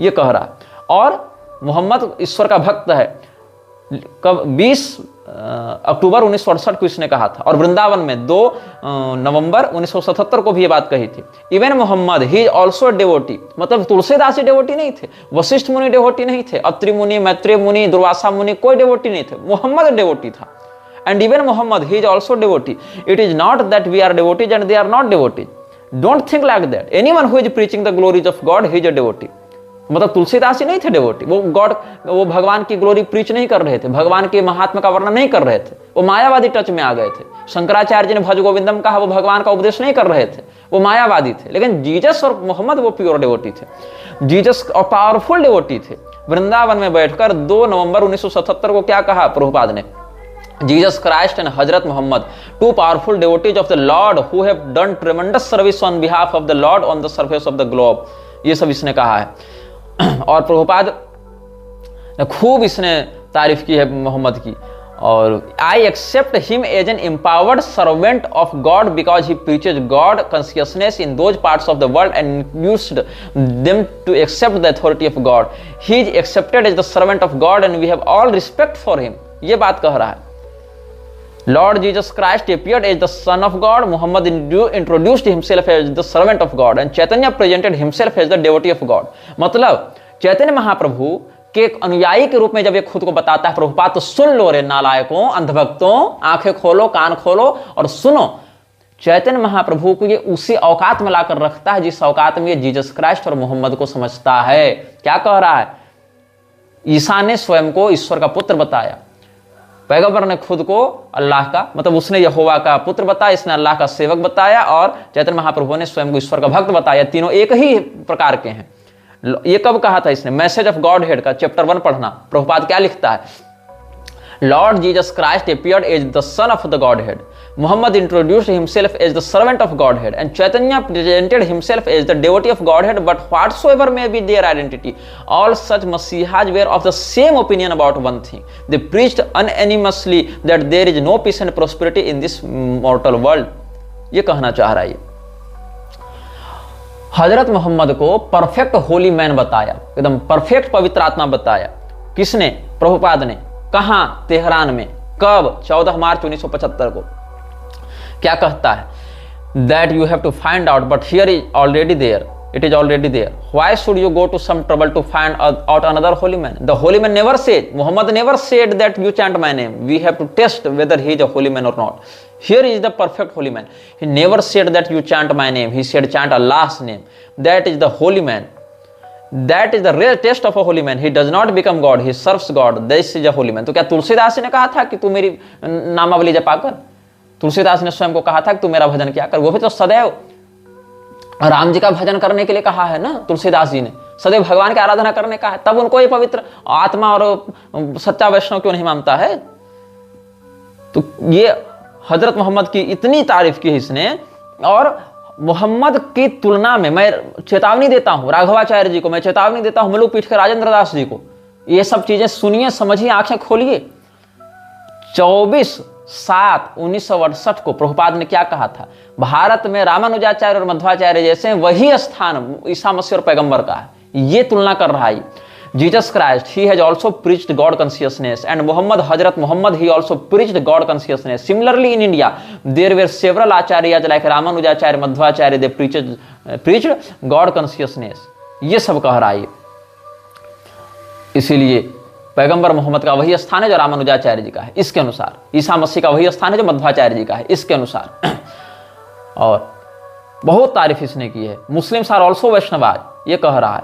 ये कह रहा है. और मोहम्मद ईश्वर का भक्त है. कब? 20 अक्टूबर 1968 को इसने कहा था. और वृंदावन में 2 नवंबर 1977 को भी ये बात कही थी. Even Mohammad he is also devotee. मतलब तुलसीदास डेवोटी नहीं थे, वशिष्ठ मुनि डेवोटी नहीं थे, अत्रि मुनि, मैत्रेय मुनि, दुर्वासा मुनि कोई डेवोटी नहीं थे. मोहम्मद डेवोटी था. And even Mohammad he is also devotee. It is not that we are devotees and they are not devotees. Don't think like that. Anyone who is preaching the glories of God he is a devotee. मतलब तुलसीदास ही नहीं थे devotee. वो भगवान की glory preach नहीं कर रहे थे, भगवान के महात्मा का वर्णन नहीं कर रहे थे. वो मायावादी टच में आ गए थे. शंकराचार्य जी ने भज गोविंदम कहा, वो भगवान का उपदेश नहीं कर रहे थे, वो मायावादी थे। लेकिन जीसस और मोहम्मद वो प्योर डिवोटी थे। जीसस और पावरफुल डिवोटी थे। वृंदावन में बैठकर 2 नवंबर 1977 को क्या कहा प्रभुपाद ने? Jesus Christ and Hazrat Muhammad, two powerful devotees of the Lord who have done tremendous service on behalf of the Lord on the surface of the globe। ये सब इसने कहा है। और प्रभुपाद ने खूब इसने तारीफ की है मोहम्मद की। और I accept him as an empowered servant of God because he preaches God consciousness in those parts of the world and induced them to accept the authority of God। He is accepted as the servant of God and we have all respect for him। ये बात कह रहा है। Lord Jesus Christ appeared as the Son of God, Muhammad introduced himself as the servant of God and Chaitanya presented himself as the devotee of God। मतलब चैतन्य महाप्रभु के एक अनुयायी के रूप में जब ये खुद को बताता है प्रभुपाद, तो सुन लो रे नालायकों, अंधभक्तों, आंखें खोलो, कान खोलो और सुनो। चैतन्य महाप्रभु को ये उसी औकात में लाकर रखता है जिस औकात में ये जीसस क्राइस्ट और मोहम्मद को समझता है। क्या कह रहा है? ईसा ने स्वयं को ईश्वर का पुत्र बताया, पैगंबर ने खुद को अल्लाह का, मतलब उसने यहोवा का पुत्र बताया, इसने अल्लाह का सेवक बताया, और चैतन्य महाप्रभु ने स्वयं को ईश्वर का भक्त बताया। तीनों एक ही प्रकार के हैं। ये कब कहा था इसने? मैसेज ऑफ गॉड हेड का चैप्टर 1 पढ़ना। प्रभुपाद क्या लिखता है? Lord Jesus Christ appeared as the son of the Godhead, Muhammad introduced himself as the servant of Godhead and Chaitanya presented himself as the devotee of Godhead, but whatsoever may be their identity, all such Masihas were of the same opinion about one thing. They preached unanimously that there is no peace and prosperity in this mortal world। ये कहना चाह रहा है। हजरत मोहम्मद को perfect holy man बताया, एकदम perfect पवित्र आत्मा बताया। किसने? प्रभुपाद ने। कहां? तेहरान में। कब? 14 मार्च 1975 को। क्या कहता है? That you have to find out, but here is already there. It is already there. Why should you go to some trouble to find out another holy man? The holy man never said, Muhammad never said that you chant my name. We have to test whether he is a holy man or not. Here is the perfect holy man. He never said that you chant my name. He said chant Allah's name. That is the holy man. That is the real test of a holy man. He does not become God. He serves God. This is a holy man. तो क्या तुलसीदास ने कहा था कि तू मेरी नामावली जपा कर? तुलसीदास ने स्वयं को कहा था कि तू मेरा भजन किया कर। वो भी तो सदैव राम जी का भजन करने के लिए कहा है ना तुलसीदास जी ने, सदैव भगवान की आराधना करने का है। तब उनको ये पवित्र आत्मा और सच्चा वैष्णव क्यों नहीं मानता है? तो ये हजरत मोहम्मद की इतनी तारीफ की है इसने। और मोहम्मद की तुलना में मैं चेतावनी देता हूं, राघवाचार्य जी को मैं चेतावनी देता हूं, मलुक पीठ के राजेंद्र दास जी को, ये सब चीजें सुनिए, समझिए, आंखें खोलिए। 24/7/1968 को प्रभुपाद ने क्या कहा था? भारत में रामानुजाचार्य और मध्वाचार्य जैसे वही स्थान ईसा मसीह और पैगंबर का है। ये तुलना कर रहा है। Jesus Christ, he has also preached God consciousness, and Muhammad, Hazrat Muhammad, he also preached God consciousness. Similarly, in India, there were several acharyas like Ramanujacharya, Madhvacharya, they preached God consciousness। ये सब कह रहा है। इसीलिए पैगंबर मोहम्मद का वही स्थान है जो रामानुजाचार्य जी का है, इसके अनुसार। ईसा मसीह का वही स्थान है जो मध्वाचार्य जी का है, इसके अनुसार। और बहुत तारीफ इसने की है। मुस्लिम्स आर ऑल्सो वैष्णवाज, ये कह रहा है।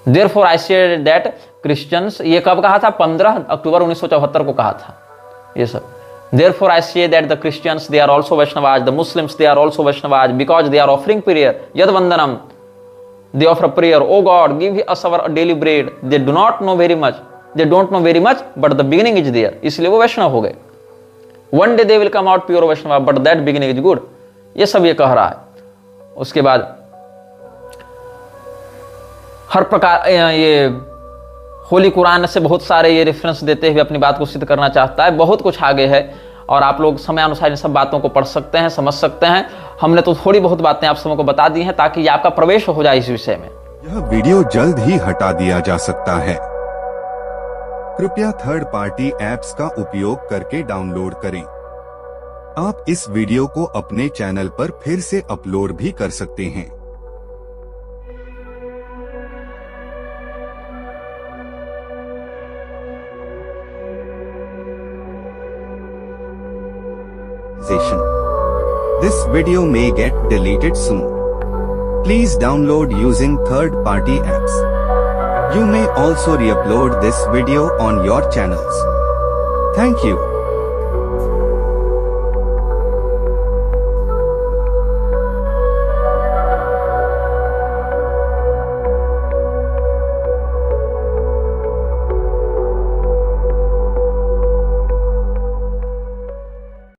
Therefore I said that Christians, ये कब कहा था? 15 अक्टूबर 1974 को कहा था ये सब। Therefore I say that the Christians they are also Vaishnavas, the Muslims they are also Vaishnavas because they are offering prayer, Yad Vandanam, they offer prayer, oh God give us our daily bread। They do not know very much, they don't know very much, but the beginning is there, इसलिए वो वैष्णव हो गए। One day they will come out pure Vaishnava, but that beginning is good। ये सब ये कह रहा है। उसके बाद हर प्रकार ये होली कुरान से बहुत सारे ये रेफरेंस देते हुए अपनी बात को सिद्ध करना चाहता है। बहुत कुछ आगे है और आप लोग समय अनुसार इन सब बातों को पढ़ सकते हैं, समझ सकते हैं। हमने तो थोड़ी बहुत बातें आप सबको बता दी हैं ताकि आपका प्रवेश हो जाए इस विषय में। यह वीडियो जल्द ही हटा दिया जा सकता है। कृपया थर्ड पार्टी ऐप्स का उपयोग करके डाउनलोड करें। आप इस वीडियो को अपने चैनल पर फिर से अपलोड भी कर सकते हैं। This video may get deleted soon. Please download using third-party apps. You may also re-upload this video on your channels. Thank you.